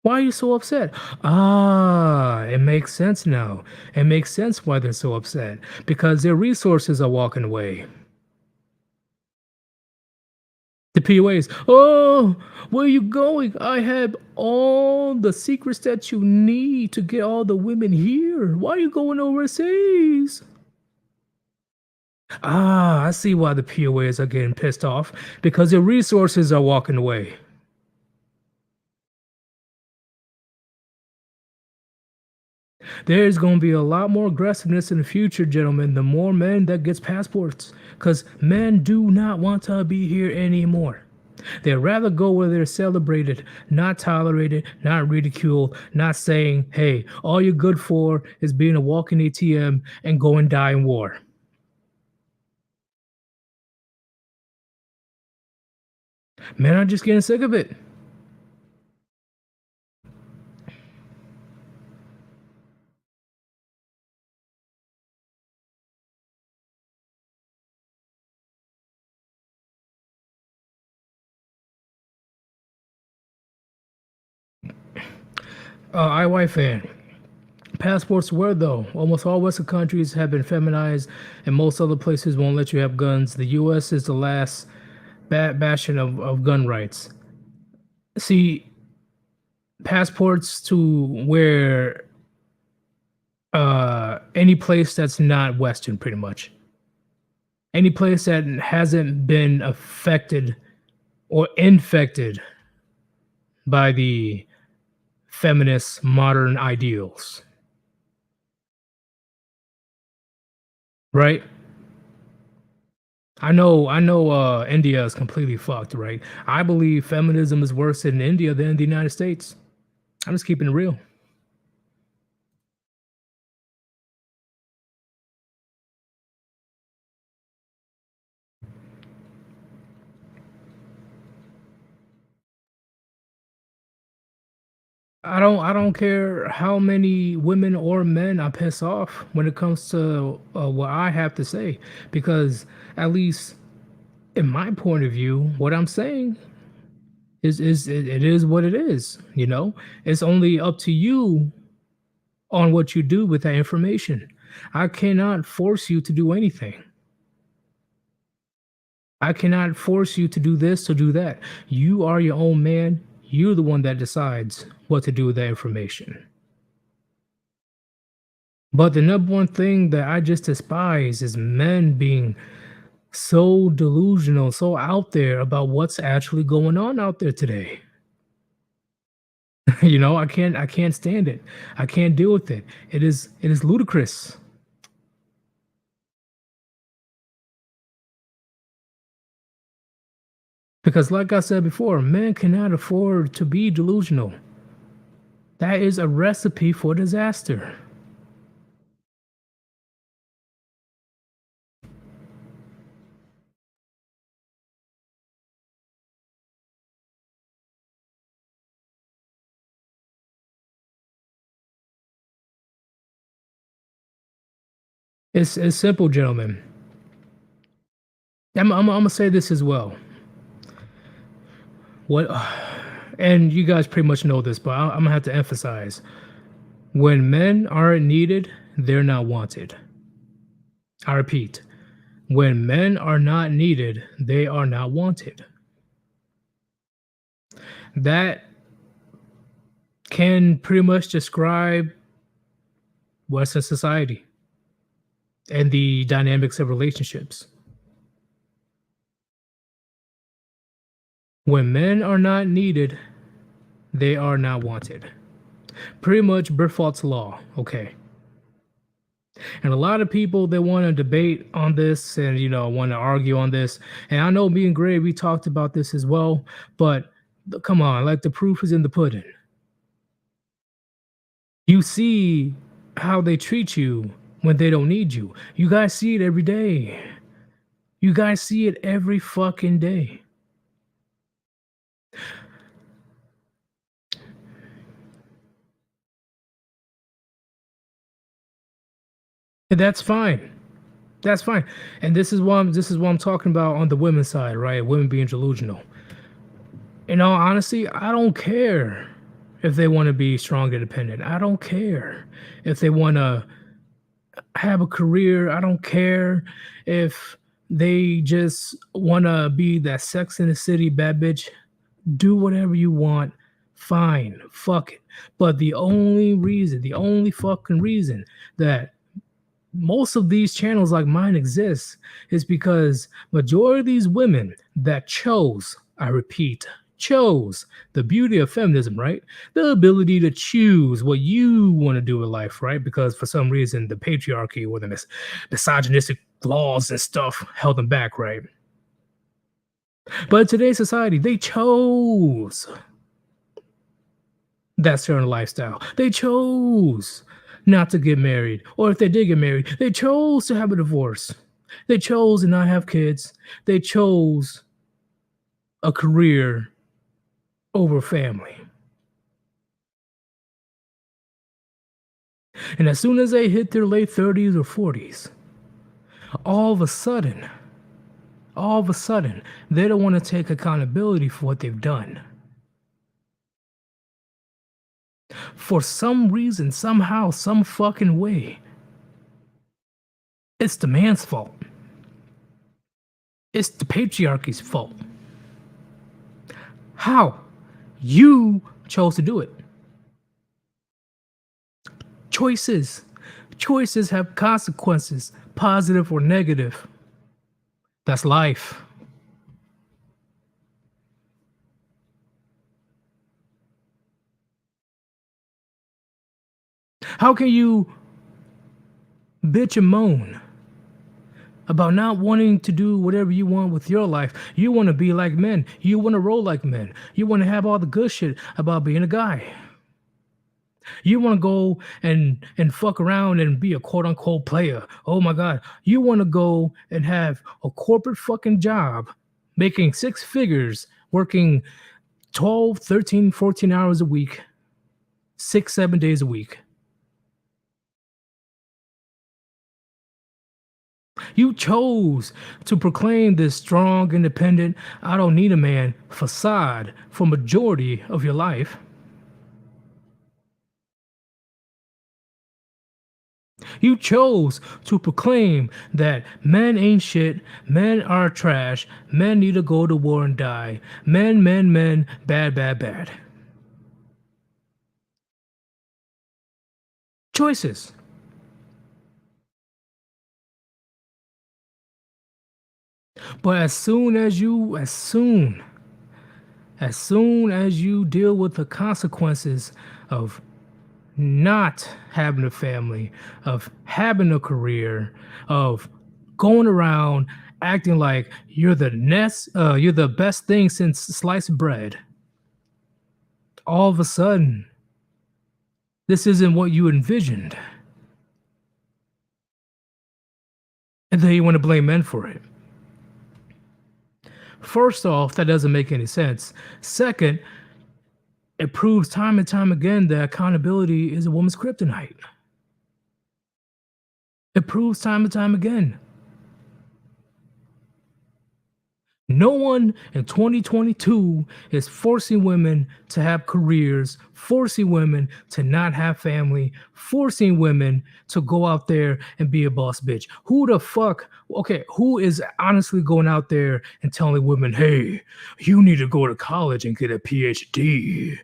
Why are you so upset? Ah, it makes sense now. It makes sense why they're so upset because their resources are walking away. The POAs, oh, where are you going? I have all the secrets that you need to get all the women here. Why are you going overseas? Ah, I see why the POAs are getting pissed off because their resources are walking away. There's going to be a lot more aggressiveness in the future, gentlemen. The more men that gets passports, because men do not want to be here anymore. They'd rather go where they're celebrated, not tolerated, not ridiculed, not saying, hey, all you're good for is being a walking ATM and go and die in war. Men are just getting sick of it. IY fan. Passports were, though. Almost all Western countries have been feminized, and most other places won't let you have guns. The US is the last bastion of gun rights. See, passports to where any place that's not Western, pretty much. Any place that hasn't been affected or infected by the feminist modern ideals, right? I know India is completely fucked, right? I believe feminism is worse in India than the United States. I'm just keeping it real. I don't care how many women or men I piss off when it comes to what I have to say, because at least in my point of view, what I'm saying it is what it is. You know, it's only up to you on what you do with that information. I cannot force you to do anything. I cannot force you to do this to do that. You are your own man. You're the one that decides what to do with that information. But the number one thing that I just despise is men being so delusional, so out there about what's actually going on out there today. You know, I can't stand it. I can't deal with it. It is ludicrous. Because like I said before, men cannot afford to be delusional. That is a recipe for disaster. It's simple, gentlemen. I'm gonna say this as well. What, and you guys pretty much know this, but I'm gonna have to emphasize: when men aren't needed, they're not wanted. I repeat: when men are not needed, they are not wanted. That can pretty much describe Western society and the dynamics of relationships. When men are not needed, they are not wanted. Pretty much Bertholdt's law. Okay. And a lot of people they want to debate on this and want to argue on this. And I know me and Gray we talked about this as well, but come on, like the proof is in the pudding. You see how they treat you when they don't need you. You guys see it every day. You guys see it every fucking day. And that's fine. That's fine. And this is what I'm talking about on the women's side, right? Women being delusional. In all honesty, I don't care if they want to be strong, and independent. I don't care if they want to have a career. I don't care if they just want to be that Sex in the City bad bitch. Do whatever you want. Fine. Fuck it. But the only fucking reason that most of these channels like mine exist is because majority of these women that chose, I repeat, chose the beauty of feminism, right? The ability to choose what you want to do in life, right? Because for some reason the patriarchy or the misogynistic laws and stuff held them back, right? But in today's society, they chose that certain lifestyle. They chose not to get married, or if they did get married, they chose to have a divorce. They chose to not have kids. They chose a career over family. And as soon as they hit their late 30s or 40s, all of a sudden, all of a sudden, they don't want to take accountability for what they've done. For some reason, somehow, some fucking way, it's the man's fault. It's the patriarchy's fault. How? You chose to do it. Choices. Choices have consequences, positive or negative. That's life. How can you bitch and moan about not wanting to do whatever you want with your life? You want to be like men. You want to roll like men. You want to have all the good shit about being a guy. You want to go and fuck around and be a quote unquote player. Oh my god. You want to go and have a corporate fucking job making six figures, working 12, 13, 14 hours a week, 6, 7 days a week. You chose to proclaim this strong, independent, I don't need a man facade for majority of your life. You chose to proclaim that men ain't shit, men are trash, men need to go to war and die, men, bad, bad, bad. Choices. But as soon as you deal with the consequences of not having a family, of having a career, of going around acting like you're the best thing since sliced bread. All of a sudden, this isn't what you envisioned. And then you want to blame men for it. First off, that doesn't make any sense. Second, it proves time and time again that accountability is a woman's kryptonite. It proves time and time again. No one in 2022 is forcing women to have careers, forcing women to not have family, forcing women to go out there and be a boss bitch. Who the fuck, okay, who is honestly going out there and telling women, hey, you need to go to college and get a PhD?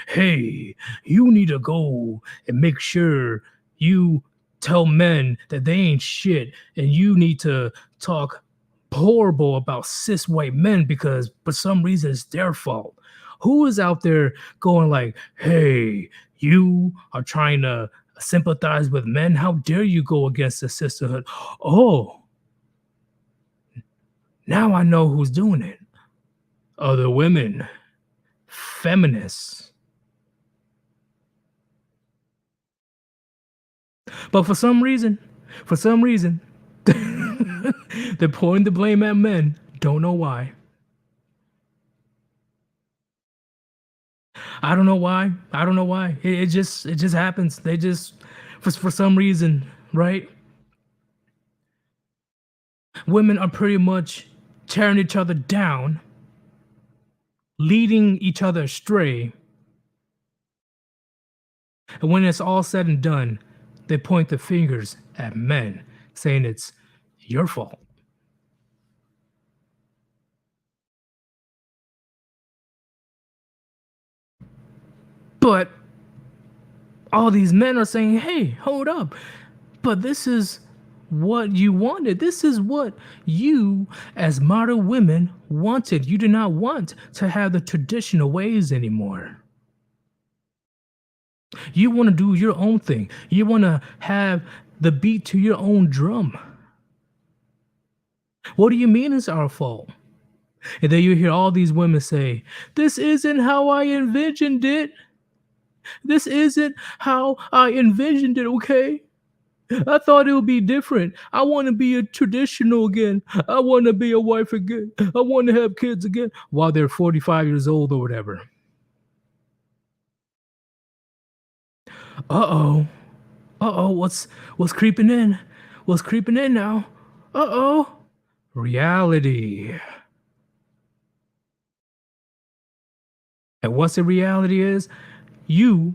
Hey, you need to go and make sure you tell men that they ain't shit and you need to talk horrible about cis white men because for some reason it's their fault. Who is out there going like, hey, you are trying to sympathize with men? How dare you go against the sisterhood? Oh, now I know who's doing it. Other women, feminists. But for some reason, they're pouring the blame at men. Don't know why. I don't know why. I don't know why. It just happens. They just for some reason, right? Women are pretty much tearing each other down, leading each other astray, And when it's all said and done, they point the fingers at men, saying it's your fault. But all these men are saying, hey, hold up. But this is what you wanted. This is what you, as modern women, wanted. You do not want to have the traditional ways anymore. You want to do your own thing. You want to have the beat to your own drum. What do you mean it's our fault? And then you hear all these women say, this isn't how I envisioned it. This isn't how I envisioned it, okay? I thought it would be different. I want to be a traditional again. I want to be a wife again. I want to have kids again while they're 45 years old or whatever. Uh-oh. Uh-oh, what's creeping in? What's creeping in now? Uh-oh. Reality. And what's the reality is? You,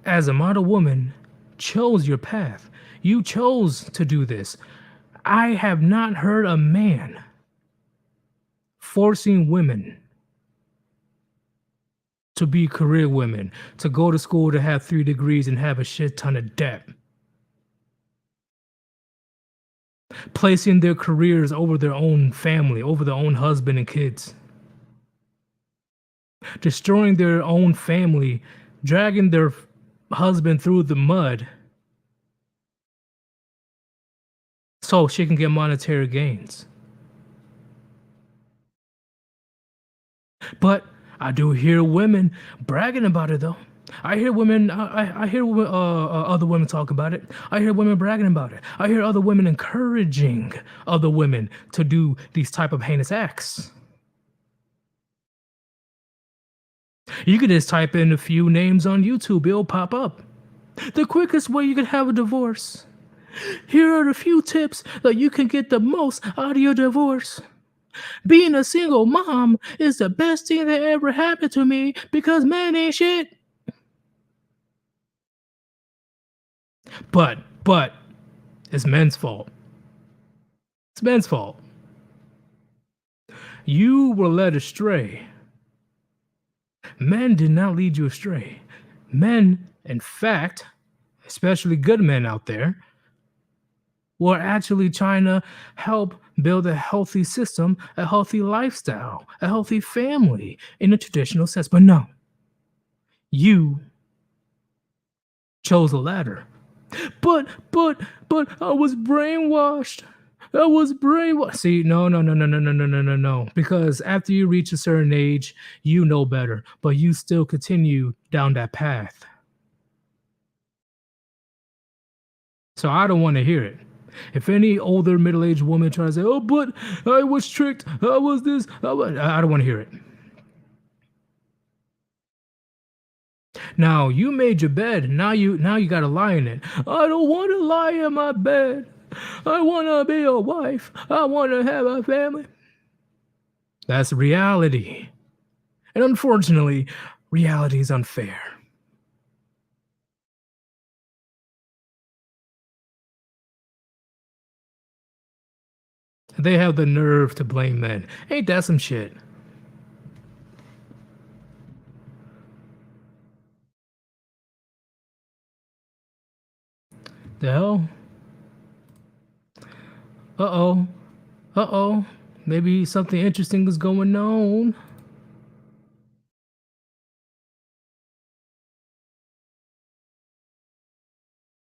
as a model woman, chose your path. You chose to do this. I have not heard a man forcing women to be career women, to go to school to have 3 degrees and have a shit ton of debt. Placing their careers over their own family, over their own husband and kids. Destroying their own family, dragging their husband through the mud so she can get monetary gains. But I do hear women bragging about it though. I hear women. I hear other women talk about it. I hear women bragging about it. I hear other women encouraging other women to do these type of heinous acts. You could just type in a few names on YouTube; it'll pop up. The quickest way you can have a divorce. Here are the few tips that you can get the most out of your divorce. Being a single mom is the best thing that ever happened to me because man ain't shit. But it's men's fault. It's men's fault. You were led astray. Men did not lead you astray. Men, in fact, especially good men out there, were actually trying to help build a healthy system, a healthy lifestyle, a healthy family in a traditional sense. But no, you chose a ladder. But I was brainwashed. I was brainwashed. See, no. Because after you reach a certain age, you know better, but you still continue down that path. So I don't want to hear it. If any older middle-aged woman tries to say, "Oh, but I was tricked. I was this," I don't want to hear it. Now you made your bed. Now you got to lie in it. I don't want to lie in my bed. I want to be a wife. I want to have a family. That's reality. And unfortunately, reality is unfair. They have the nerve to blame men. Ain't that some shit? The hell? Uh-oh. Uh-oh. Maybe something interesting is going on.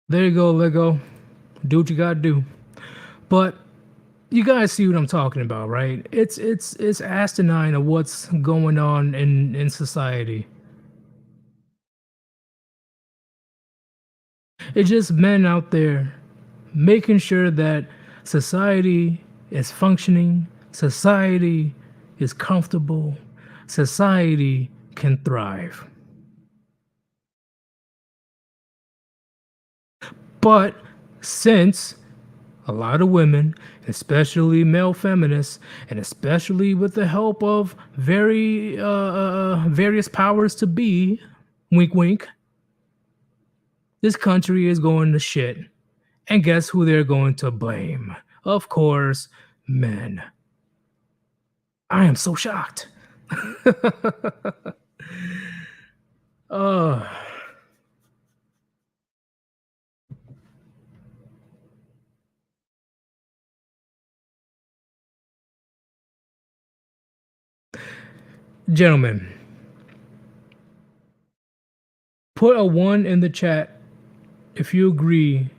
There you go, Lego. Do what you gotta do. But you guys see what I'm talking about, right? It's asinine of what's going on in society. It's just men out there making sure that society is functioning, society is comfortable, society can thrive. But since a lot of women, especially male feminists, and especially with the help of various powers to be, wink, wink, This country is going to shit. And guess who they're going to blame? Of course, men. I am so shocked. uh, Gentlemen, put a one in the chat if you agree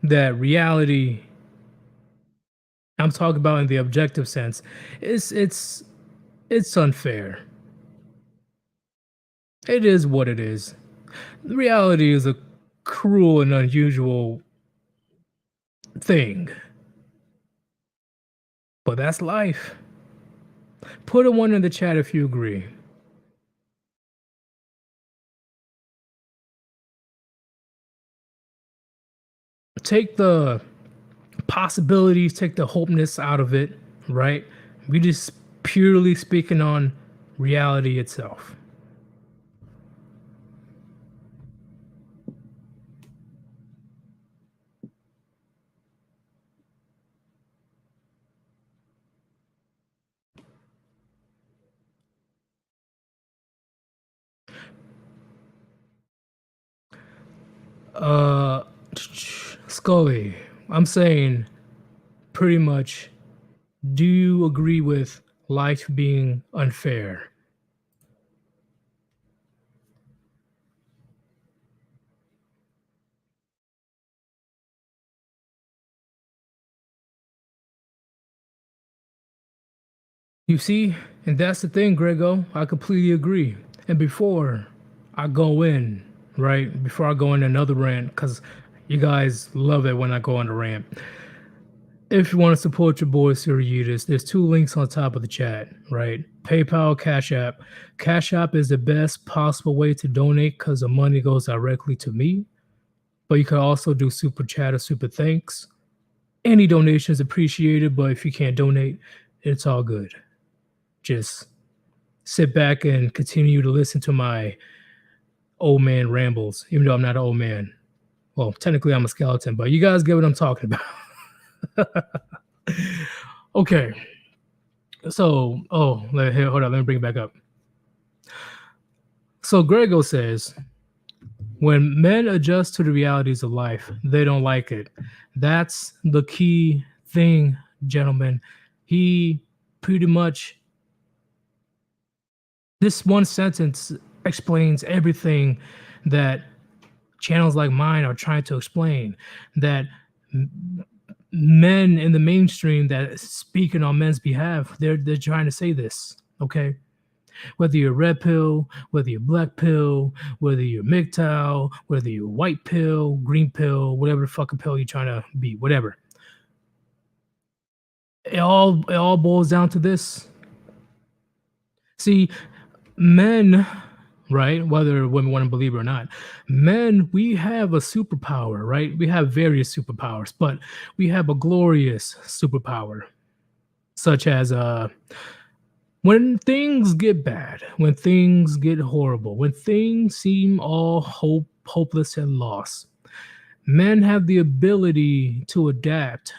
that reality, I'm talking about in the objective sense, it's unfair. It is what it is. Reality is a cruel and unusual thing, but that's life. Put a one in the chat if you agree. Take the possibilities, take the hopeness out of it, right? We just purely speaking on reality itself. Uh, Scully, I'm saying pretty much, do you agree with life being unfair? You see, and that's the thing, Grego. I completely agree. And before I go in, right, before I go in another rant, because you guys love it when I go on a rant. If you want to support your boy Sir Yeetus, there's two links on top of the chat, right? PayPal, Cash App. Cash App is the best possible way to donate because the money goes directly to me. But you can also do super chat or super thanks. Any donation is appreciated, but if you can't donate, it's all good. Just sit back and continue to listen to my old man rambles, even though I'm not an old man. Well, technically I'm a skeleton, but you guys get what I'm talking about. Okay. So, hold on, let me bring it back up. So Grego says, when men adjust to the realities of life, they don't like it. That's the key thing, gentlemen. He pretty much, this one sentence explains everything that channels like mine are trying to explain. That men in the mainstream that speaking on men's behalf, they're trying to say this, okay? Whether you're red pill, whether you're black pill, whether you're MGTOW, whether you're white pill, green pill, whatever the fucking pill you're trying to be, whatever. It all boils down to this. See, men, right? Whether women want to believe it or not, men, we have a superpower, right? We have various superpowers, but we have a glorious superpower, such as when things get bad, when things get horrible, when things seem all hopeless and lost, men have the ability to adapt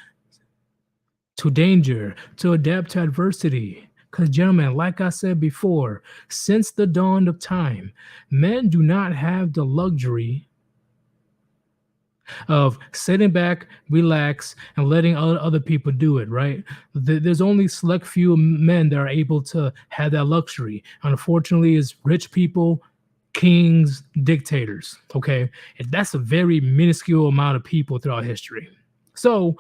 to danger, to adapt to adversity. Because, gentlemen, like I said before, since the dawn of time, men do not have the luxury of sitting back, relax, and letting other people do it, right? There's only select few men that are able to have that luxury. Unfortunately, it's rich people, kings, dictators, okay? And that's a very minuscule amount of people throughout history. So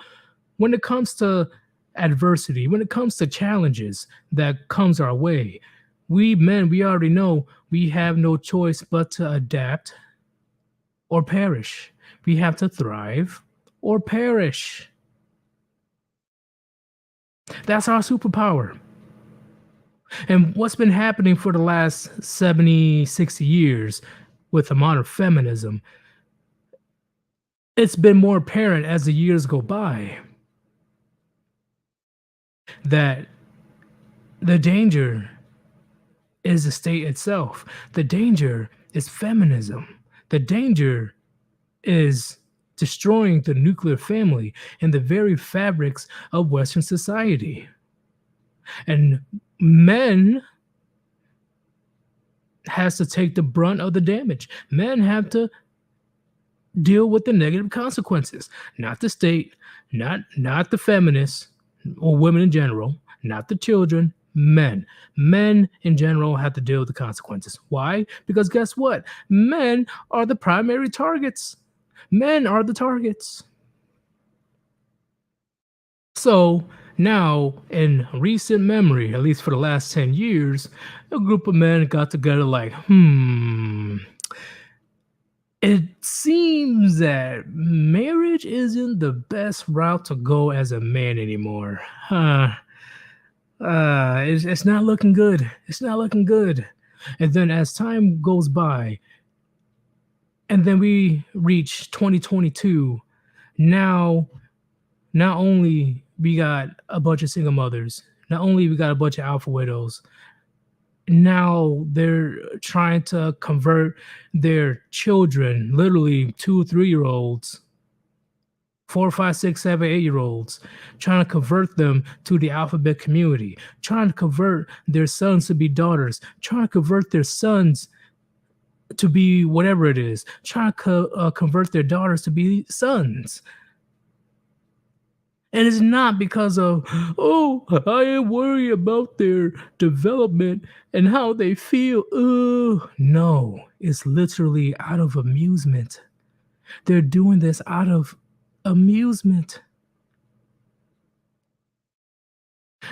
when it comes to adversity, when it comes to challenges that comes our way, we men, we already know we have no choice but to adapt or perish. We have to thrive or perish. That's our superpower. And what's been happening for the last 70, 60 years with the modern feminism, it's been more apparent as the years go by that the danger is the state itself. The danger is feminism. The danger is destroying the nuclear family and the very fabrics of Western society. And men has to take the brunt of the damage. Men have to deal with the negative consequences, not the state, not the feminists or women in general, not the children, men. Men in general have to deal with the consequences. Why? Because guess what? Men are the primary targets. Men are the targets. So now, in recent memory, at least for the last 10 years, a group of men got together like, it seems that marriage isn't the best route to go as a man anymore. It's not looking good. It's not looking good. And then as time goes by, and then we reach 2022, now not only we got a bunch of single mothers, not only we got a bunch of alpha widows, now they're trying to convert their children, literally 2 3 year olds, 4 5 6 7 8 year olds, trying to convert them to the alphabet community, trying to convert their sons to be daughters, trying to convert their sons to be whatever it is, trying to convert their daughters to be sons. And it's not because of, oh, I am worried about their development and how they feel. No, it's literally out of amusement. They're doing this out of amusement.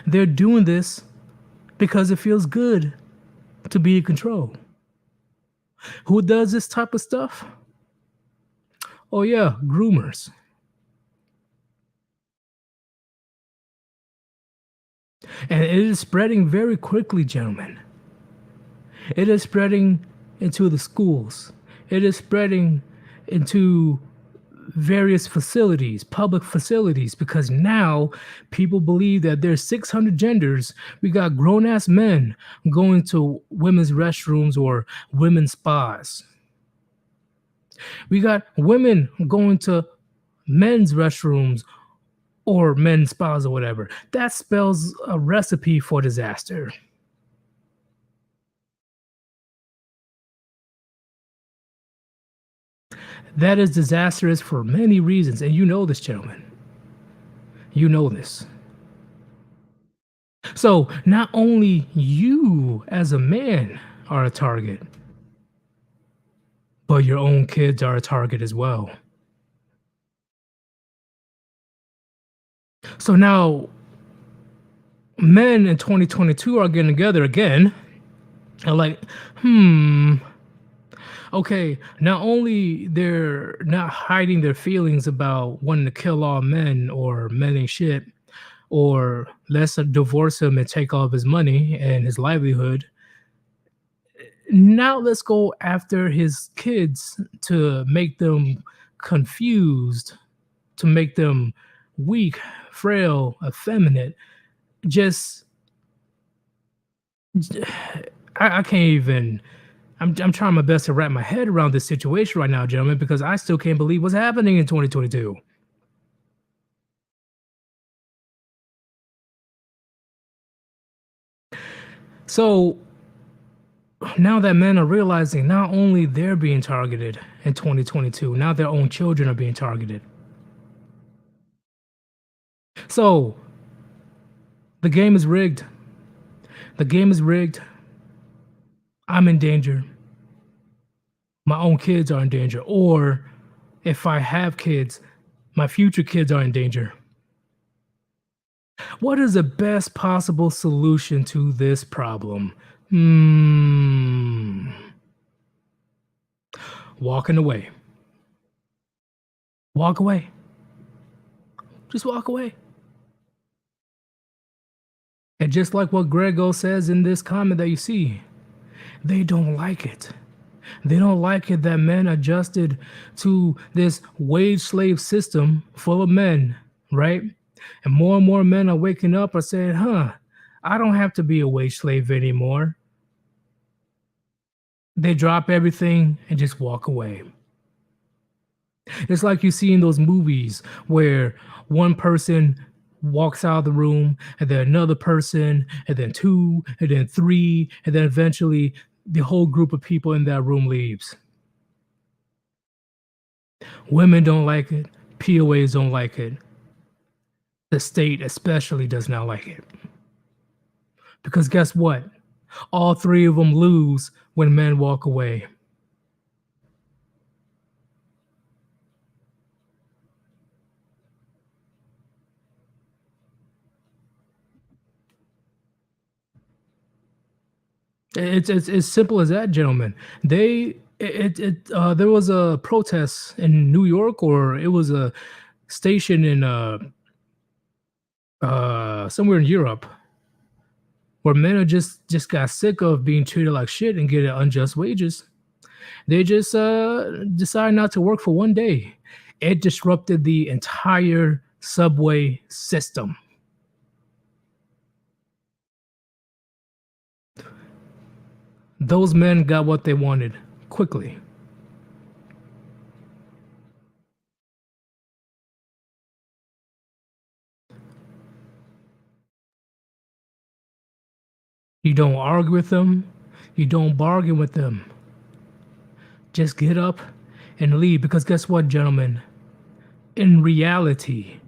They're doing this because it feels good to be in control. Who does this type of stuff? Oh, yeah, groomers. And it is spreading very quickly, gentlemen. It is spreading into the schools. It is spreading into various facilities, public facilities, because now people believe that there's 600 genders. We got grown ass men going to women's restrooms or women's spas. We got women going to men's restrooms or men's spas or whatever. That spells a recipe for disaster. That is disastrous for many reasons, and you know this, gentlemen. You know this. So, not only you as a man are a target, but your own kids are a target as well. So now men in 2022 are getting together again and like, okay, not only they're not hiding their feelings about wanting to kill all men or men ain't shit, or let's divorce him and take all of his money and his livelihood. Now let's go after his kids to make them confused, to make them weak, frail, effeminate. Just I can't even. I'm trying my best to wrap my head around this situation right now, gentlemen, because I still can't believe what's happening in 2022. So now that men are realizing not only they're being targeted in 2022, now their own children are being targeted. So the game is rigged. The game is rigged. I'm in danger. My own kids are in danger. Or if I have kids, my future kids are in danger. What is the best possible solution to this problem? Walking away. Walk away. Just walk away. And just like what Grego says in this comment that you see, they don't like it. They don't like it that men adjusted to this wage slave system full of men, right? And more men are waking up and saying, I don't have to be a wage slave anymore. They drop everything and just walk away. It's like you see in those movies where one person walks out of the room, and then another person, and then two, and then three, and then eventually the whole group of people in that room leaves. Women don't like it. POAs don't like it. The state especially does not like it. Because guess what? All three of them lose when men walk away. It's as simple as that, gentlemen. They there was a protest in New York, or it was a station in somewhere in Europe, where men are just got sick of being treated like shit and getting unjust wages. They just decided not to work for one day. It disrupted the entire subway system. Those men got what they wanted quickly. You don't argue with them, you don't bargain with them. Just get up and leave, because guess what, gentlemen? In reality,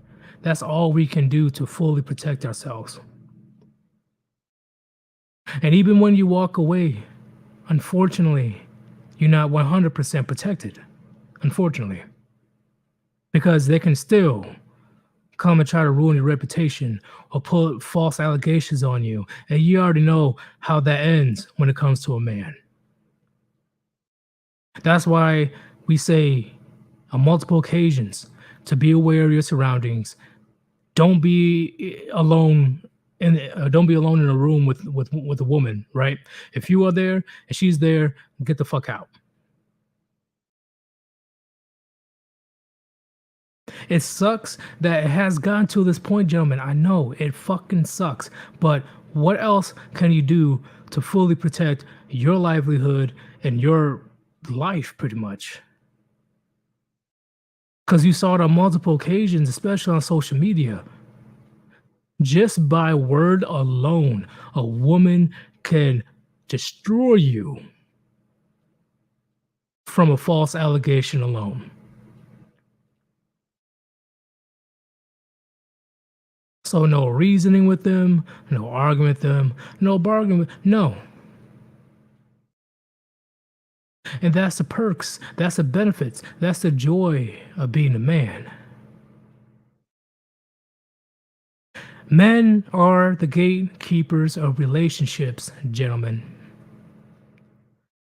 that's all we can do to fully protect ourselves. And even when you walk away, unfortunately, you're not 100% protected. Unfortunately, because they can still come and try to ruin your reputation or put false allegations on you. And you already know how that ends when it comes to a man. That's why we say on multiple occasions to be aware of your surroundings. Don't be alone don't be alone in a room with a woman, right? If you are there and she's there, get the fuck out. It sucks that it has gotten to this point, gentlemen. I know it fucking sucks, but what else can you do to fully protect your livelihood and your life, pretty much? Because you saw it on multiple occasions, especially on social media. Just by word alone, a woman can destroy you from a false allegation alone. So no reasoning with them, no arguing with them, no bargaining with no. And that's the perks, that's the benefits, that's the joy of being a man. Men are the gatekeepers of relationships, gentlemen.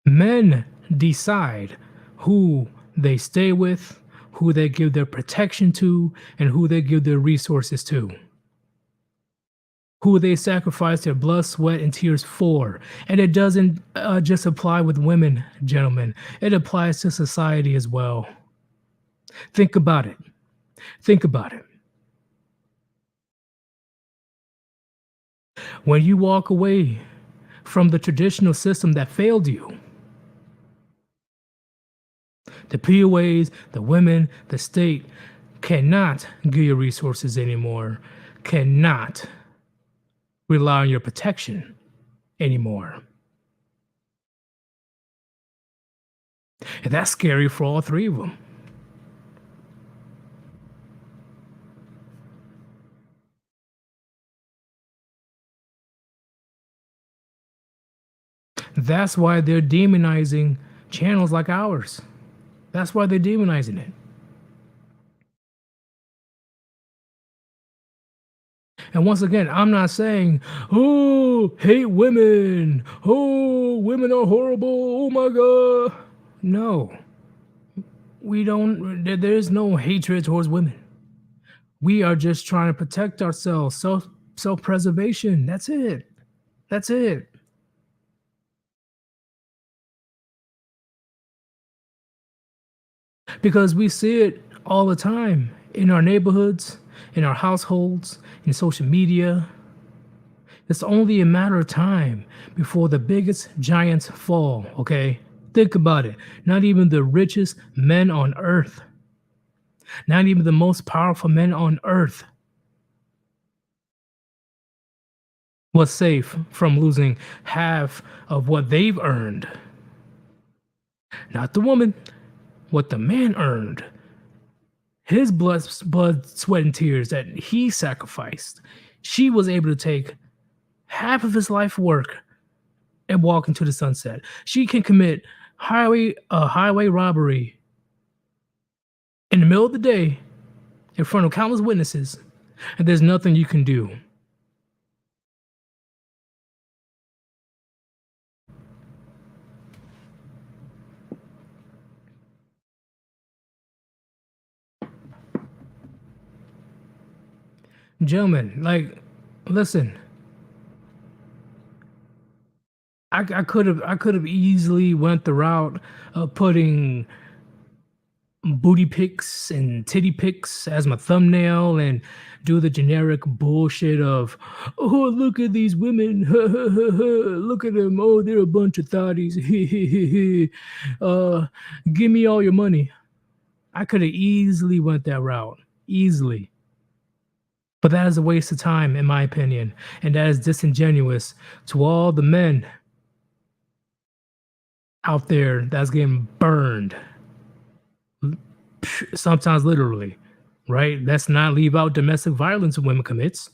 Men decide who they stay with, who they give their protection to, and who they give their resources to. Who they sacrifice their blood, sweat, and tears for. And it doesn't just apply with women, gentlemen. It applies to society as well. Think about it. Think about it. When you walk away from the traditional system that failed you, the POAs, the women, the state cannot give you resources anymore, cannot rely on your protection anymore. And that's scary for all three of them. That's why they're demonizing channels like ours. That's why they're demonizing it. And once again, I'm not saying, oh, hate women. Oh, women are horrible. Oh my God. No, we don't, there's no hatred towards women. We are just trying to protect ourselves, self-preservation. That's it. That's it. Because we see it all the time in our neighborhoods, in our households, in social media. It's only a matter of time before the biggest giants fall, okay? Think about it. Not even the richest men on earth Not even the most powerful men on earth was safe from losing half of what they've earned. Not the woman, what the man earned. His blood, sweat, and tears that he sacrificed. She was able to take half of his life work and walk into the sunset. She can commit highway robbery in the middle of the day in front of countless witnesses, and there's nothing you can do. Gentlemen, like, listen, I could have easily went the route of putting booty pics and titty pics as my thumbnail and do the generic bullshit of, oh, look at these women, look at them, oh, they're a bunch of thotties, give me all your money. I could have easily went that route, easily. But that is a waste of time, in my opinion, and that is disingenuous to all the men out there that's getting burned, sometimes literally, right? Let's not leave out domestic violence women commits.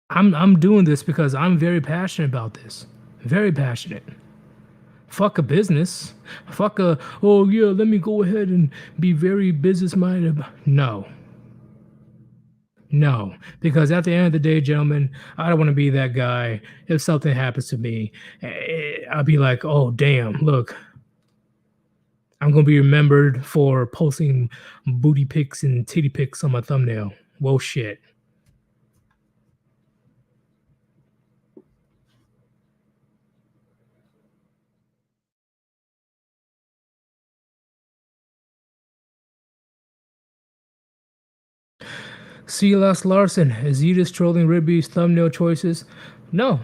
I'm doing this because I'm very passionate about this. Very passionate. Fuck a business. Fuck a, oh yeah, let me go ahead and be very business minded. No. No, because at the end of the day, gentlemen, I don't want to be that guy. If something happens to me, I'll be like, oh, damn, look, I'm going to be remembered for posting booty pics and titty pics on my thumbnail. Well, shit. C.L.S. Larson, is Yeetus trolling Ribby's thumbnail choices? No,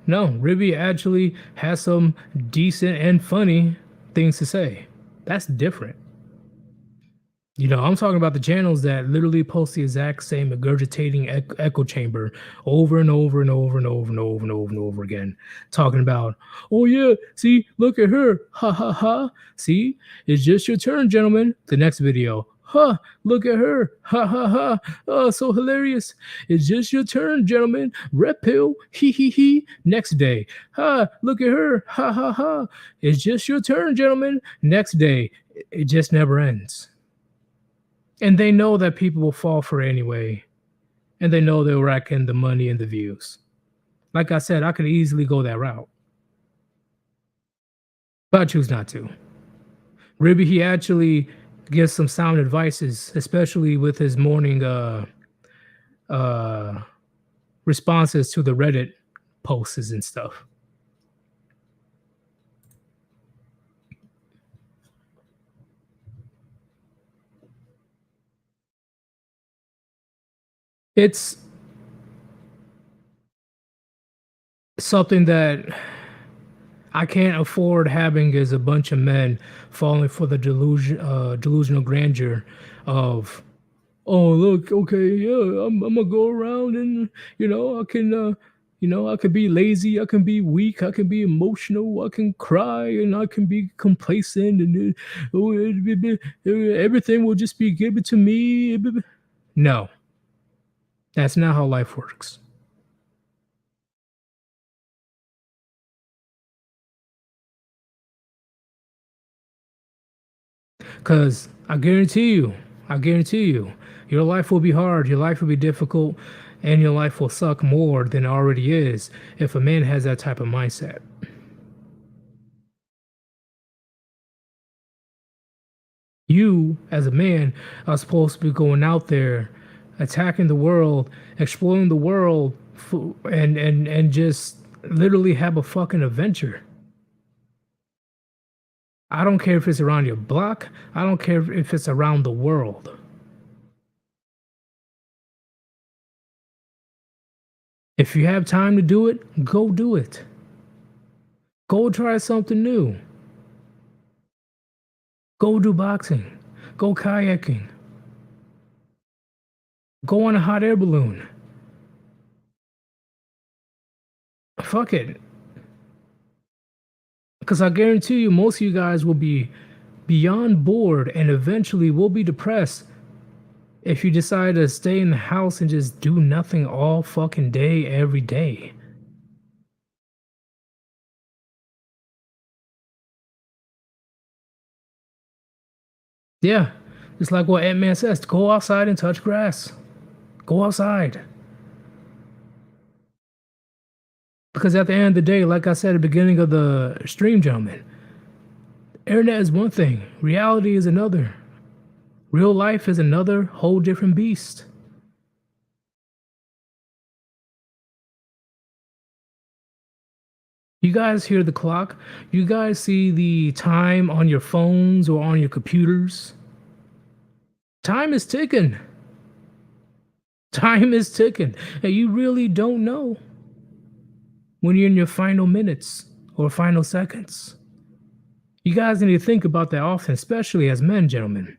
no. Ribby actually has some decent and funny things to say. That's different. You know, I'm talking about the channels that literally post the exact same regurgitating echo chamber over and over and over and over and over and over and over again. Talking about, oh yeah, see, look at her, ha ha ha. See, it's just your turn, gentlemen. The next video, huh? Look at her, ha ha ha. Oh, so hilarious. It's just your turn, gentlemen. Red pill, hee hee hee. Next day, ha, look at her, ha ha ha. It's just your turn, gentlemen. Next day, it just never ends. And they know that people will fall for it anyway. And they know they'll rack in the money and the views. Like I said, I could easily go that route. But I choose not to. Ribby, he actually gives some sound advices, especially with his morning uh responses to the Reddit posts and stuff. It's something that I can't afford having as a bunch of men falling for the delusional grandeur of, oh look, okay, yeah, I'm gonna go around and I could be lazy, I can be weak, I can be emotional, I can cry, and I can be complacent, and everything will just be given to me. No, that's not how life works. Because I guarantee you, your life will be hard, your life will be difficult, and your life will suck more than it already is if a man has that type of mindset. You, as a man, are supposed to be going out there, attacking the world, exploring the world, and just literally have a fucking adventure. I don't care if it's around your block. I don't care if it's around the world. If you have time to do it, go do it. Go try something new. Go do boxing. Go kayaking. Go on a hot air balloon. Fuck it. Because I guarantee you, most of you guys will be beyond bored and eventually will be depressed if you decide to stay in the house and just do nothing all fucking day, every day. Yeah, it's like what Ant-Man says, go outside and touch grass. Go outside. Because at the end of the day, like I said at the beginning of the stream, gentlemen, internet is one thing, reality is another. Real life is another whole different beast. You guys hear the clock? You guys see the time on your phones or on your computers? Time is ticking. Time is ticking. And you really don't know when you're in your final minutes or final seconds. You guys need to think about that often, especially as men, gentlemen.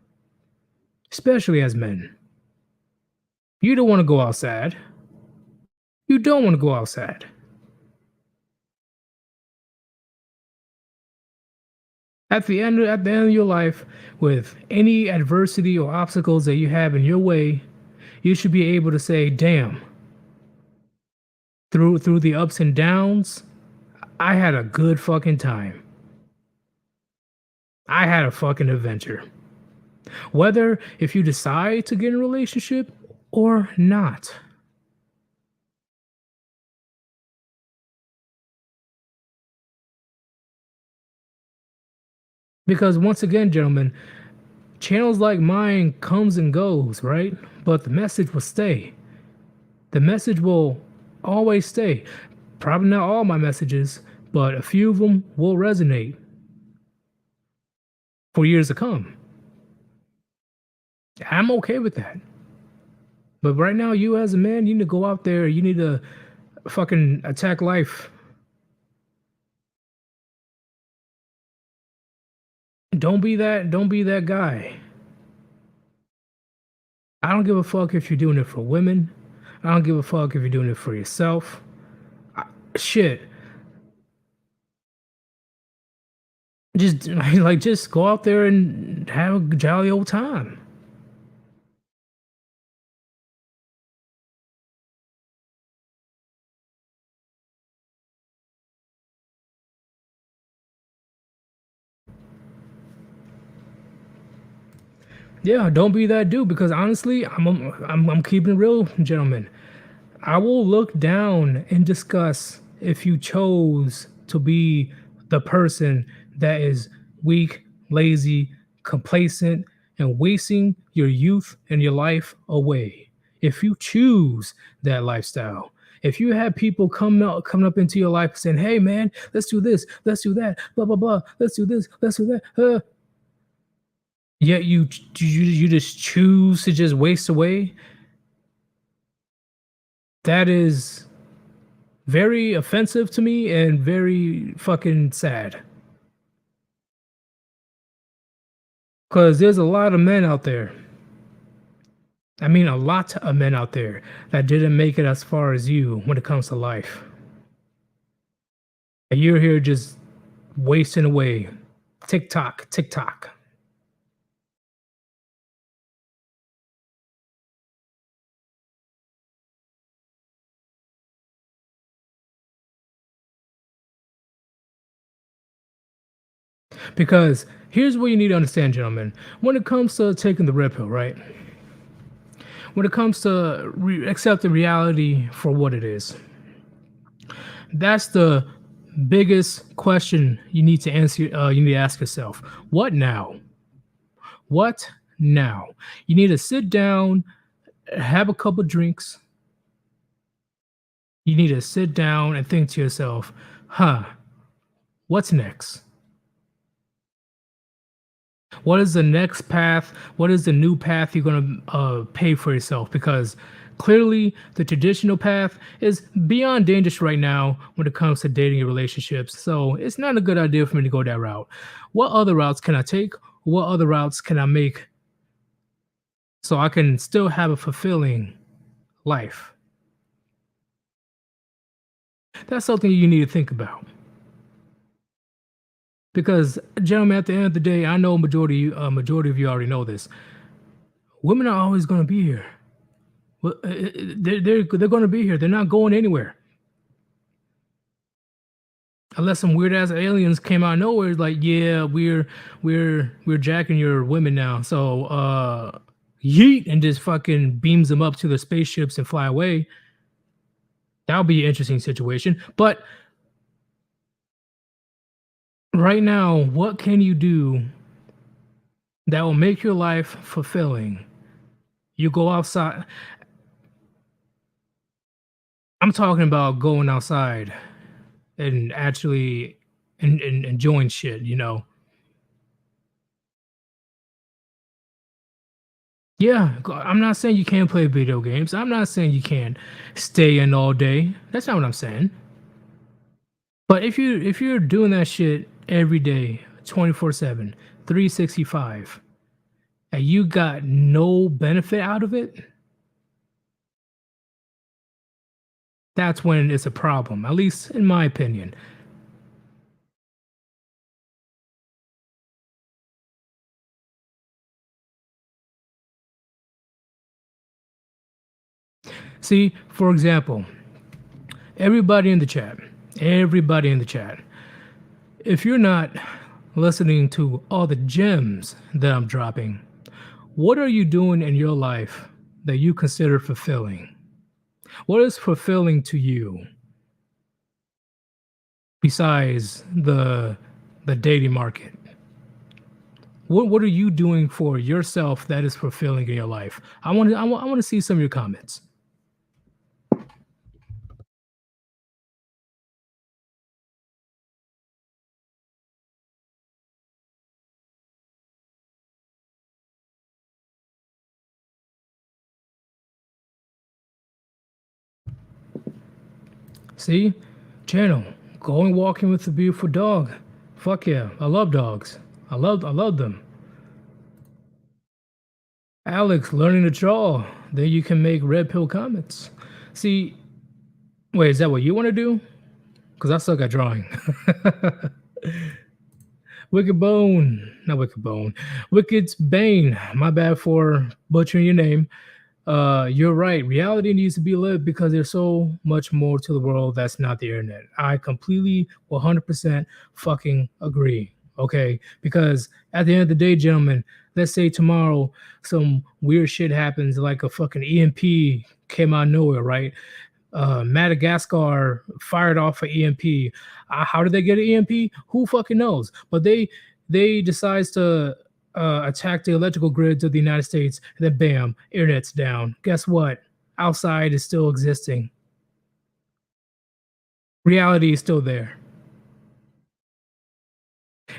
Especially as men. You don't want to go outside. You don't want to go outside. At the end of your life, with any adversity or obstacles that you have in your way, you should be able to say, damn, through the ups and downs, I had a good fucking time. I had a fucking adventure. Whether if you decide to get in a relationship or not. Because once again, gentlemen, channels like mine comes and goes, right? But the message will stay. The message will always stay. Probably not all my messages, but a few of them will resonate for years to come. I'm okay with that. But right now, you as a man, you need to go out there, you need to fucking attack life. Don't be that guy. I don't give a fuck if you're doing it for women. I don't give a fuck if you're doing it for yourself. Shit. Just just go out there and have a jolly old time. Yeah, don't be that dude because honestly, I'm keeping it real, gentlemen. I will look down and discuss if you chose to be the person that is weak, lazy, complacent, and wasting your youth and your life away. If you choose that lifestyle, if you have people coming up into your life saying, "Hey, man, let's do this, let's do that, blah blah blah, let's do this, let's do that," yet you just choose to just waste away, that is very offensive to me and very fucking sad. Because there's a lot of men out there. I mean, a lot of men out there that didn't make it as far as you when it comes to life. And you're here just wasting away. Tick tock, tick tock. Because here's what you need to understand, gentlemen. When it comes to taking the red pill, right? When it comes to accepting reality for what it is, that's the biggest question you need to answer. You need to ask yourself: what now? What now? You need to sit down, have a couple drinks. You need to sit down and think to yourself, huh, what's next? What is the next path? What is the new path you're going to pay for yourself? Because Clearly, the traditional path is beyond dangerous right now when it comes to dating and relationships. So it's not a good idea for me to go that route. What other routes can I take? What other routes can I make so I can still have a fulfilling life? That's something you need to think about. Because, gentlemen, at the end of the day, I know majority of you already know this. Women are always going to be here. Well, they're going to be here. They're not going anywhere unless some weird ass aliens came out of nowhere. Like, yeah, we're jacking your women now. So, yeet, and just fucking beams them up to the spaceships and fly away. That would be an interesting situation. But right now, what can you do that will make your life fulfilling? You go outside. I'm talking about going outside and actually and enjoying shit, you know? Yeah, I'm not saying you can't play video games. I'm not saying you can't stay in all day. That's not what I'm saying. But if you're doing that shit every day, 24/7, 365, and you got no benefit out of it, that's when it's a problem, at least in my opinion. See, for example, everybody in the chat, everybody in the chat, if you're not listening to all the gems that I'm dropping, what are you doing in your life that you consider fulfilling? What is fulfilling to you besides the dating market? What are you doing for yourself that is fulfilling in your life? I want to see some of your comments. See, channel going walking with a beautiful dog. Fuck yeah, I love dogs. I love them. Alex learning to draw. Then you can make red pill comments. See, wait, is that what you want to do? Because I suck at drawing. Wicked Bone, not Wicked Bone. Wicked's Bane. My bad for butchering your name. You're right. Reality needs to be lived because there's so much more to the world that's not the internet. I completely 100% fucking agree. Okay, because at the end of the day, gentlemen, let's say tomorrow some weird shit happens, like a fucking EMP came out of nowhere, right? Madagascar fired off an EMP. How did they get an EMP? Who fucking knows? But they decides to attack the electrical grids of the United States, and then bam, internet's down. Guess what? Outside is still existing. Reality is still there.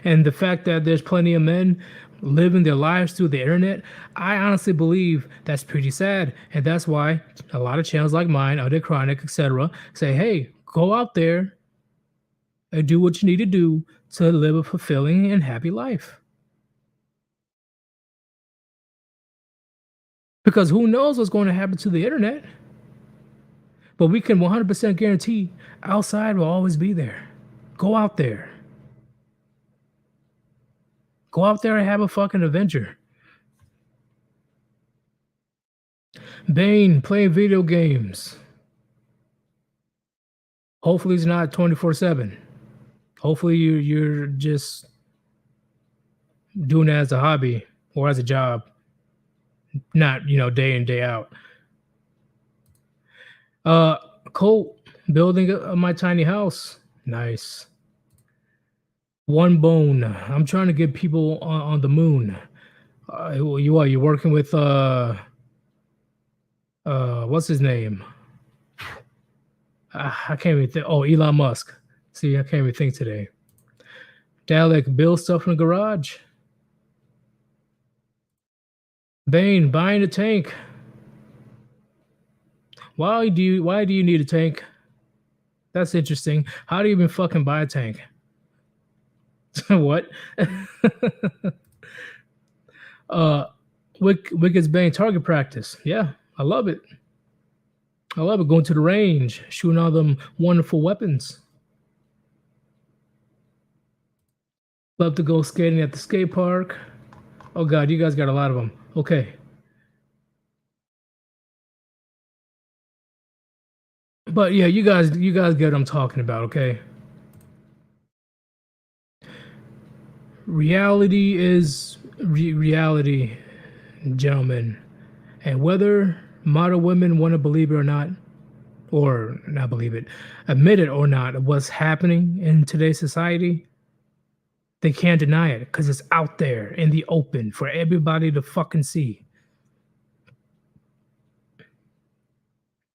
And the fact that there's plenty of men living their lives through the internet, I honestly believe that's pretty sad. And that's why a lot of channels like mine, Other Chronic, etc., say, hey, go out there and do what you need to do to live a fulfilling and happy life. Because who knows what's going to happen to the internet? But we can 100% guarantee outside will always be there. Go out there. Go out there and have a fucking adventure. Bane playing video games. Hopefully it's not 24/7. Hopefully you're just doing it as a hobby or as a job, not day in day out. Uh, Colt building my tiny house. Nice. One bone. I'm trying to get people on the moon. You are you working with what's his name? I can't even think. Oh, Elon Musk. See, I can't even think today. Dalek build stuff in the garage. Bane buying a tank. Why do you need a tank? That's interesting. How do you even fucking buy a tank? What? uh Wicked's Bane target practice. Yeah, I love it. I love it. Going to the range, shooting all them wonderful weapons. Love to go skating at the skate park. Oh god, you guys got a lot of them. Okay. But yeah, you guys get what I'm talking about, okay? Reality is reality, gentlemen. And whether modern women want to believe it or not, or not believe it, admit it or not, what's happening in today's society, they can't deny it because it's out there in the open for everybody to fucking see.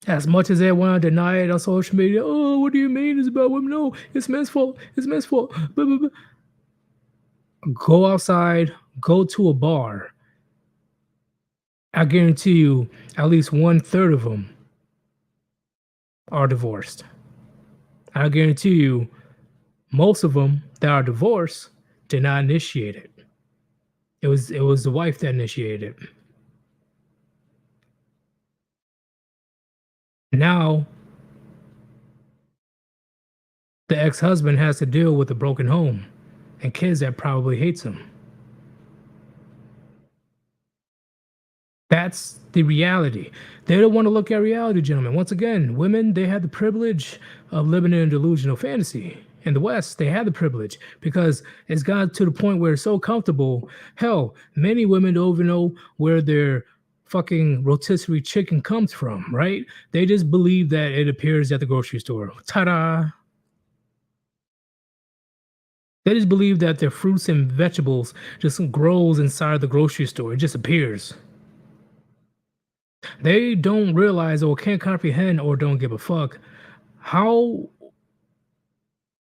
As much as they want to deny it on social media, oh, what do you mean it's about women? No, it's men's fault. It's men's fault. Blah, blah, blah. Go outside, go to a bar. I guarantee you, at least 1/3 of them are divorced. I guarantee you, most of them that are divorced did not initiate it. It was the wife that initiated it. Now the ex-husband has to deal with a broken home and kids that probably hates him. That's the reality. They don't want to look at reality, gentlemen. Once again, women, they had the privilege of living in a delusional fantasy. In the West, they had the privilege because it's got to the point where it's so comfortable. Hell, many women don't even know where their fucking rotisserie chicken comes from, right? They just believe that it appears at the grocery store. Ta-da! They just believe that their fruits and vegetables just grows inside the grocery store. It just appears. They don't realize or can't comprehend or don't give a fuck how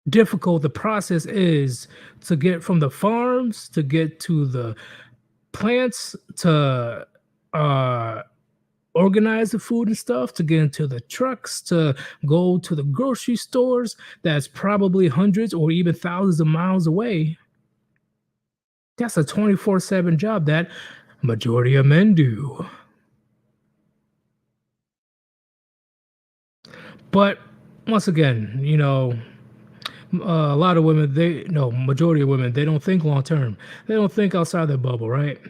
difficult the process is to get from the farms to get to the plants to uh organize the food and stuff to get into the trucks to go to the grocery stores that's probably hundreds or even thousands of miles away. That's a 24/7 job that majority of men do. But once again, a lot of women, they no majority of women, they don't think long term. They don't think outside their bubble, right?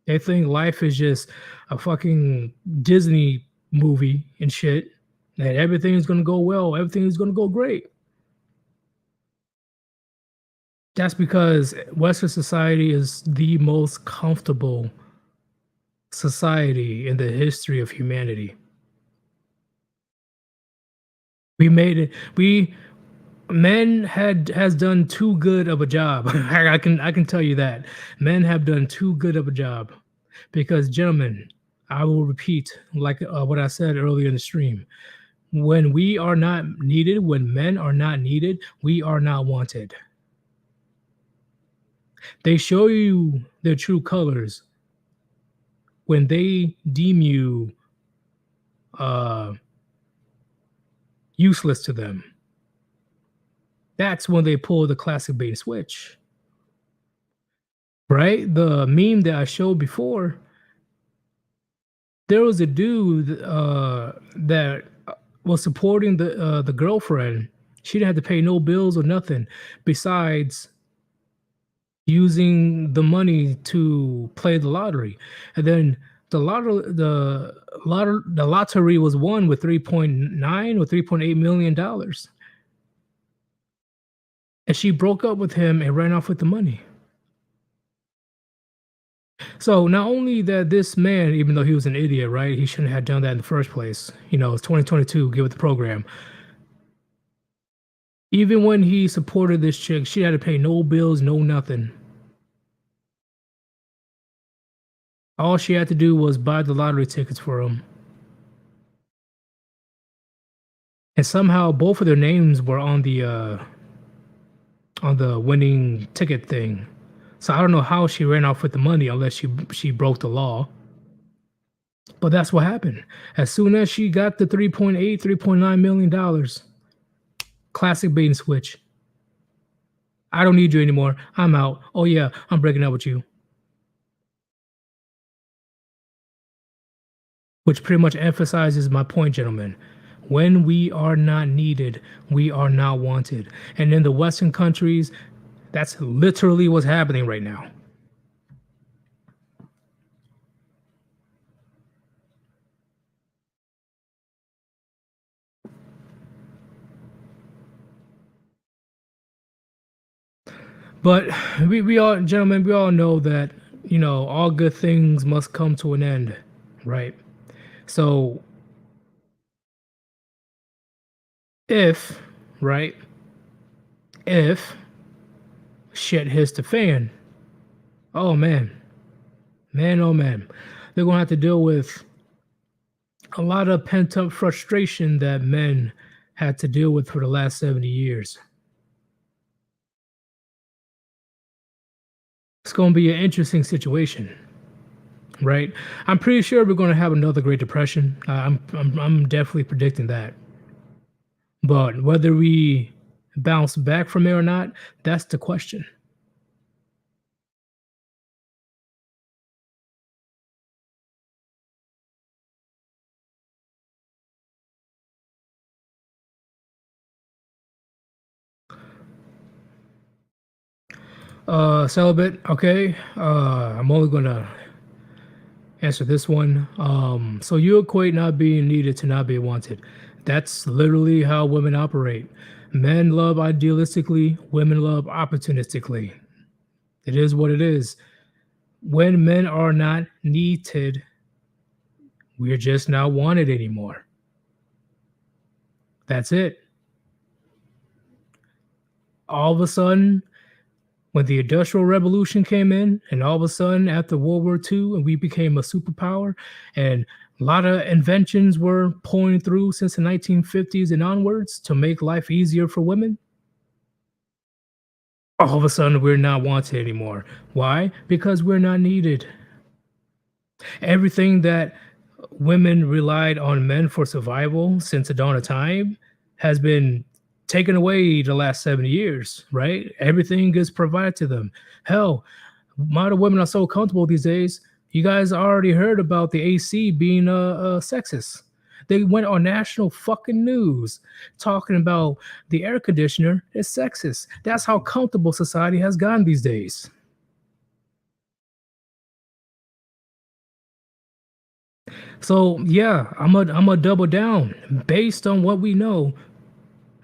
They think life is just a fucking Disney movie and shit. That everything is gonna go well, everything is gonna go great. That's because Western society is the most comfortable society in the history of humanity. We made it. We Men had has done too good of a job. I can tell you that. Men have done too good of a job because, gentlemen, I will repeat like what I said earlier in the stream. When we are not needed, when men are not needed, we are not wanted. They show you their true colors when they deem you uh, useless to them. That's when they pull the classic bait and switch, right? The meme that I showed before, there was a dude that was supporting the girlfriend. She didn't have to pay no bills or nothing besides using the money to play the lottery. And then the lottery was won with 3.9 or 3.8 million dollars. And she broke up with him and ran off with the money. So not only that this man, even though he was an idiot, right? He shouldn't have done that in the first place. It's 2022, give it the program. Even when he supported this chick, she had to pay no bills, no nothing. All she had to do was buy the lottery tickets for him. And somehow both of their names were on the winning ticket thing. So I don't know how she ran off with the money unless she broke the law. But that's what happened. As soon as she got the 3.8, $3.9 million, classic bait and switch. I don't need you anymore. I'm out. Oh yeah, I'm breaking up with you. Which pretty much emphasizes my point, gentlemen. When we are not needed, we are not wanted. And in the Western countries, that's literally what's happening right now. But we all, gentlemen, we all know that, all good things must come to an end, right? So if, right, if shit hits the fan, oh man, oh man, they're gonna have to deal with a lot of pent up frustration that men had to deal with for the last 70 years. It's going to be an interesting situation, right? I'm pretty sure we're going to have another Great Depression. I'm definitely predicting that. But whether we bounce back from it or not, that's the question. Celibate, okay. I'm only going to answer this one. So you equate not being needed to not be wanted. That's literally how women operate. Men love idealistically, women love opportunistically. It is what it is. When men are not needed, we're just not wanted anymore. That's it. All of a sudden, when the Industrial Revolution came in, and all of a sudden after World War II, and we became a superpower, and a lot of inventions were pulling through since the 1950s and onwards to make life easier for women. All of a sudden, we're not wanted anymore. Why? Because we're not needed. Everything that women relied on men for survival since the dawn of time has been taken away the last 70 years, right? Everything is provided to them. Hell, modern women are so comfortable these days. You guys already heard about the AC being sexist. They went on national fucking news talking about the air conditioner is sexist. That's how comfortable society has gotten these days. So yeah, I'm a double down based on what we know,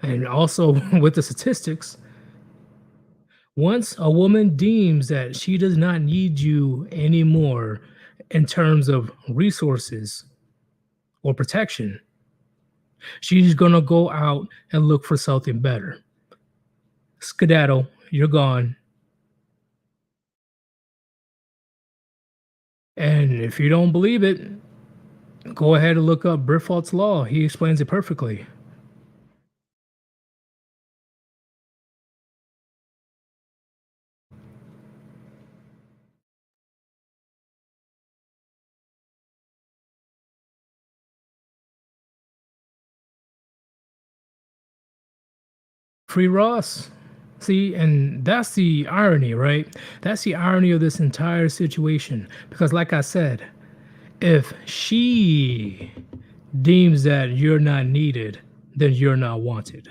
and also with the statistics. Once a woman deems that she does not need you anymore in terms of resources or protection, she's gonna go out and look for something better. Skedaddle, you're gone. And if you don't believe it, go ahead and look up Bertholdt's law. He explains it perfectly. Free Ross. See, and that's the irony, right? That's the irony of this entire situation. Because, like I said, if she deems that you're not needed, then you're not wanted.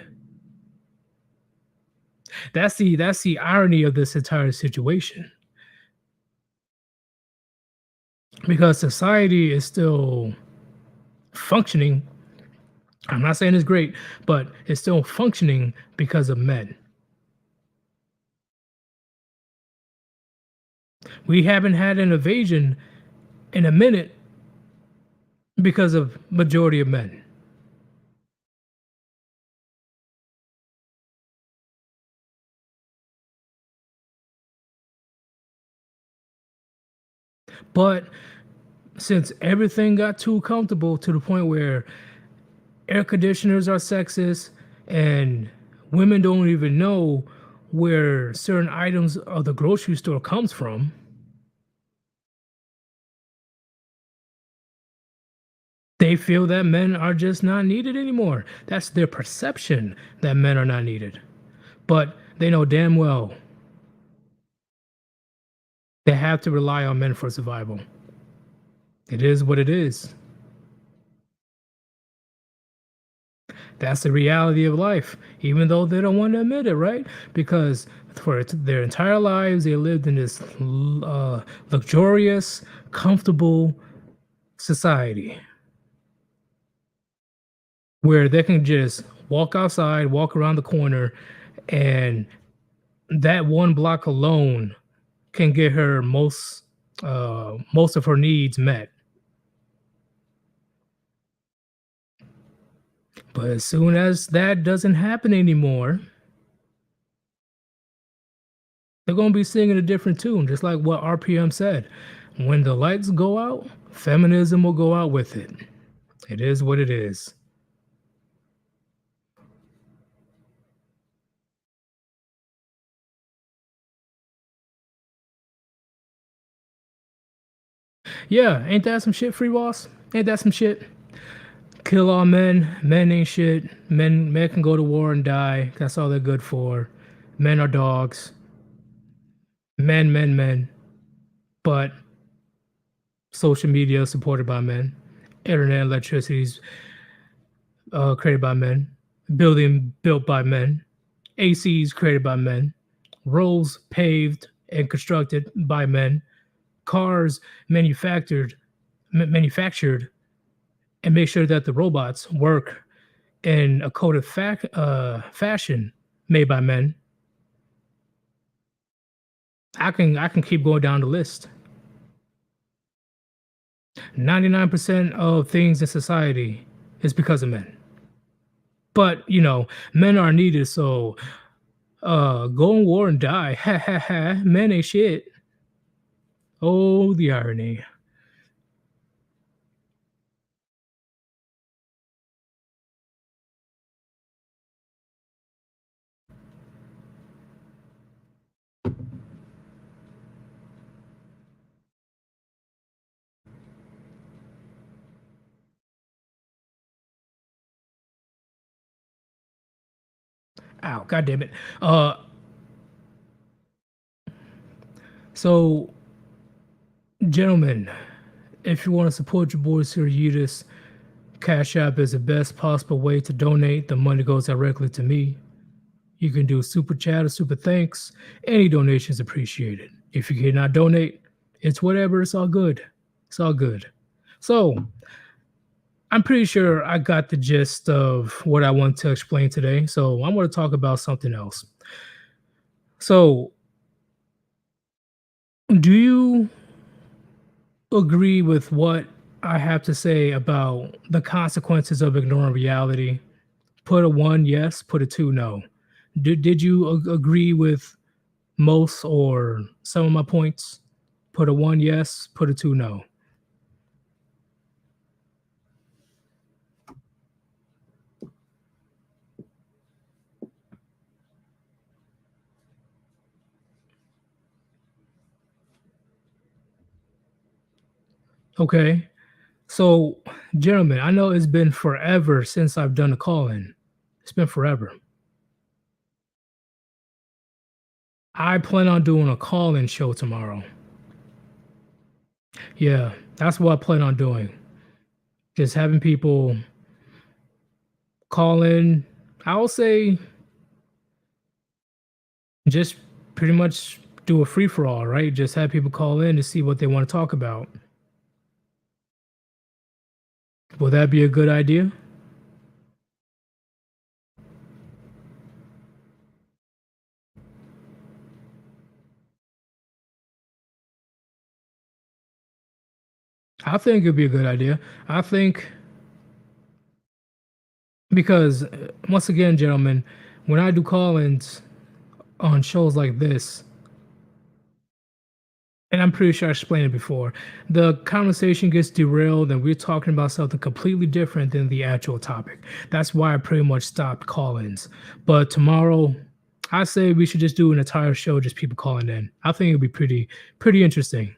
That's the irony of this entire situation. Because society is still functioning. I'm not saying it's great, but it's still functioning because of men. We haven't had an invasion in a minute because of majority of men. But since everything got too comfortable to the point where air conditioners are sexist and women don't even know where certain items of the grocery store comes from, they feel that men are just not needed anymore. That's their perception that men are not needed. But they know damn well they have to rely on men for survival. It is what it is. That's the reality of life, even though they don't want to admit it, right? Because for their entire lives, they lived in this luxurious, comfortable society where they can just walk outside, walk around the corner, and that one block alone can get her most of her needs met. But as soon as that doesn't happen anymore, they're gonna be singing a different tune, just like what RPM said. When the lights go out, feminism will go out with it. It is what it is. Yeah, ain't that some shit, free boss? Ain't that some shit? Kill all men. Men ain't shit. Men can go to war and die. That's all they're good for. Men are dogs. Men. But social media is supported by men. Internet electricity is created by men. Building built by men. ACs created by men. Roads paved and constructed by men. Cars manufactured and make sure that the robots work in a coded fashion made by men. I can keep going down the list. 99% of things in society is because of men. But men are needed, so go in war and die. Ha ha ha. Men ain't shit. Oh, the irony. Ow, god damn it. So gentlemen, if you want to support your boys here, Yeetus, Cash App is the best possible way to donate. The money goes directly to me. You can do super chat or super thanks. Any donation is appreciated. If you cannot donate, it's whatever. It's all good. It's all good. So I'm pretty sure I got the gist of what I want to explain today. So I'm going to talk about something else. So, do you agree with what I have to say about the consequences of ignoring reality? Put a one yes, put a two no. Did you agree with most or some of my points? Put a one yes, put a two no. Okay. So, gentlemen, I know it's been forever since I've done a call in. It's been forever. I plan on doing a call in show tomorrow. Yeah, that's what I plan on doing. Just having people call in. I will say just pretty much do a free for all, right? Just have people call in to see what they want to talk about. Will that be a good idea? I think it'd be a good idea. I think because once again, gentlemen, when I do call-ins on shows like this, and I'm pretty sure I explained it before, the conversation gets derailed and we're talking about something completely different than the actual topic. That's why I pretty much stopped call-ins. But tomorrow, I say we should just do an entire show, just people calling in. I think it'd be pretty interesting.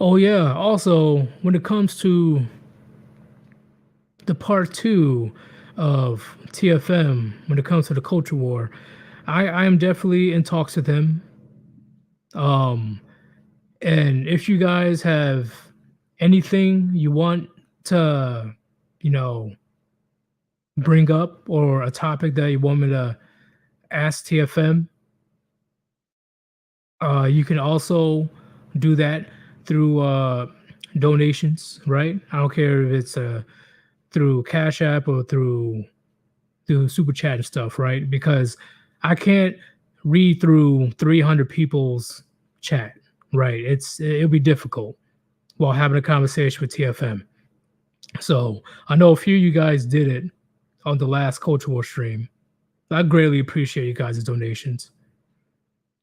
Oh yeah. Also, when it comes to the part two of TFM, when it comes to the culture war, I am definitely in talks with him. Um, and if you guys have anything you want to, you know, bring up or a topic that you want me to ask TFM, you can also do that through donations, right? I don't care if it's through Cash App or through Super Chat and stuff, right? Because I can't read through 300 people's chat, right? It'll be difficult while having a conversation with TFM. So I know a few of you guys did it on the last Culture War stream. I greatly appreciate you guys' donations.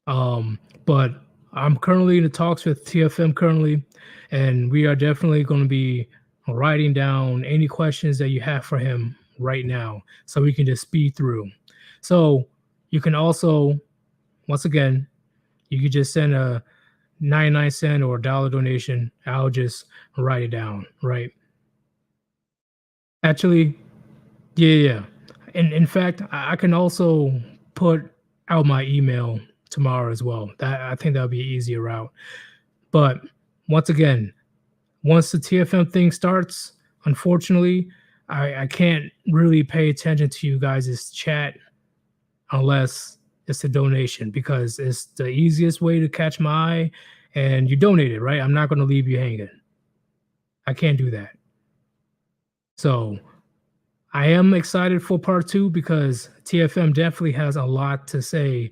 But I'm currently in the talks with TFM currently, and we are definitely going to be writing down any questions that you have for him right now so we can just speed through. So you can also, once again, you could just send a 99 cent or a dollar donation. I'll just write it down, right? Actually, yeah. And in fact, I can also put out my email tomorrow as well. That I think that'll be an easier route. But once again, once the TFM thing starts, unfortunately, I can't really pay attention to you guys' chat unless it's a donation because it's the easiest way to catch my eye and you donated, right? I'm not going to leave you hanging. I can't do that. So I am excited for part two because TFM definitely has a lot to say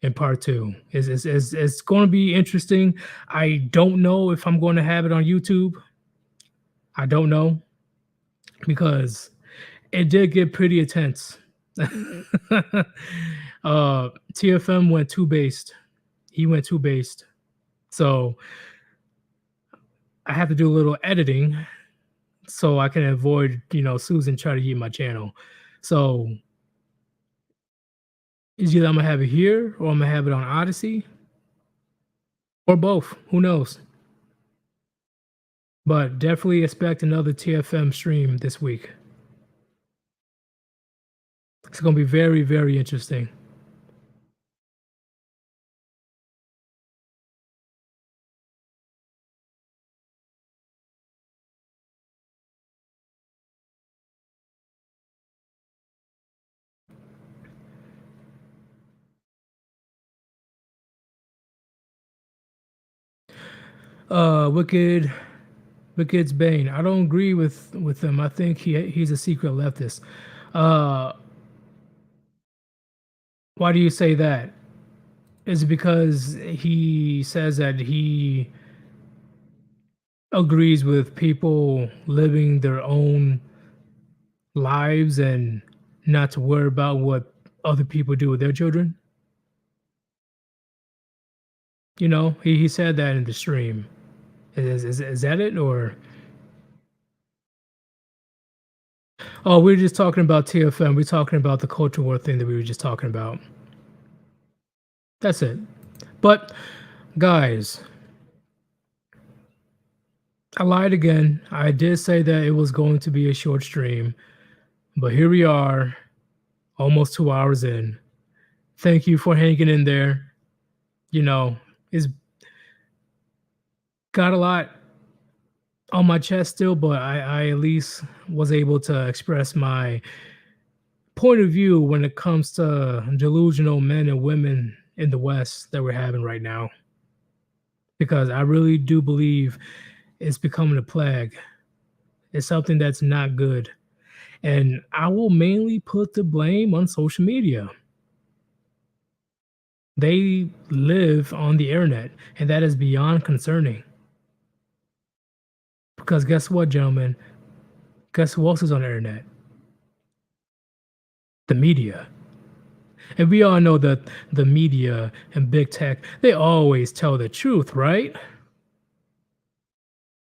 in part two. It's going to be interesting. I don't know if I'm going to have it on YouTube. I don't know because it did get pretty intense. TFM went too based. He went too based. So I have to do a little editing so I can avoid, Susan trying to eat my channel. So is either I'm gonna have it here or I'm gonna have it on Odyssey or both. Who knows? But definitely expect another TFM stream this week. It's gonna be very, very interesting. Wicked, Wicked's Bane. I don't agree with him. I think he's a secret leftist. Uh, why do you say that? Is it because he says that he agrees with people living their own lives and not to worry about what other people do with their children? He said that in the stream. Is that it or? Oh, we are just talking about TFM. We're talking about the culture war thing that we were just talking about. That's it. But guys, I lied again. I did say that it was going to be a short stream, but here we are, almost 2 hours in. Thank you for hanging in there. It's got a lot on my chest still, but I at least was able to express my point of view when it comes to delusional men and women in the West that we're having right now. Because I really do believe it's becoming a plague. It's something that's not good. And I will mainly put the blame on social media. They live on the internet, and that is beyond concerning. Because guess what, gentlemen? Guess who else is on the internet? The media. And we all know that the media and big tech, they always tell the truth, right?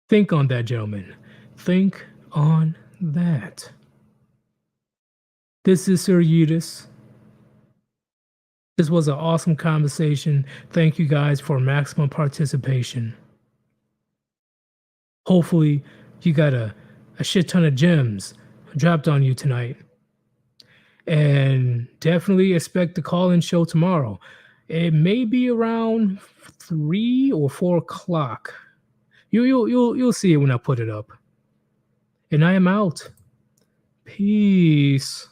Think on that, gentlemen. Think on that. This is Sir Yeetus. This was an awesome conversation. Thank you guys for maximum participation. Hopefully, you got a shit ton of gems dropped on you tonight. And definitely expect the call-in show tomorrow. It may be around 3 or 4 o'clock. You'll see it when I put it up. And I am out. Peace.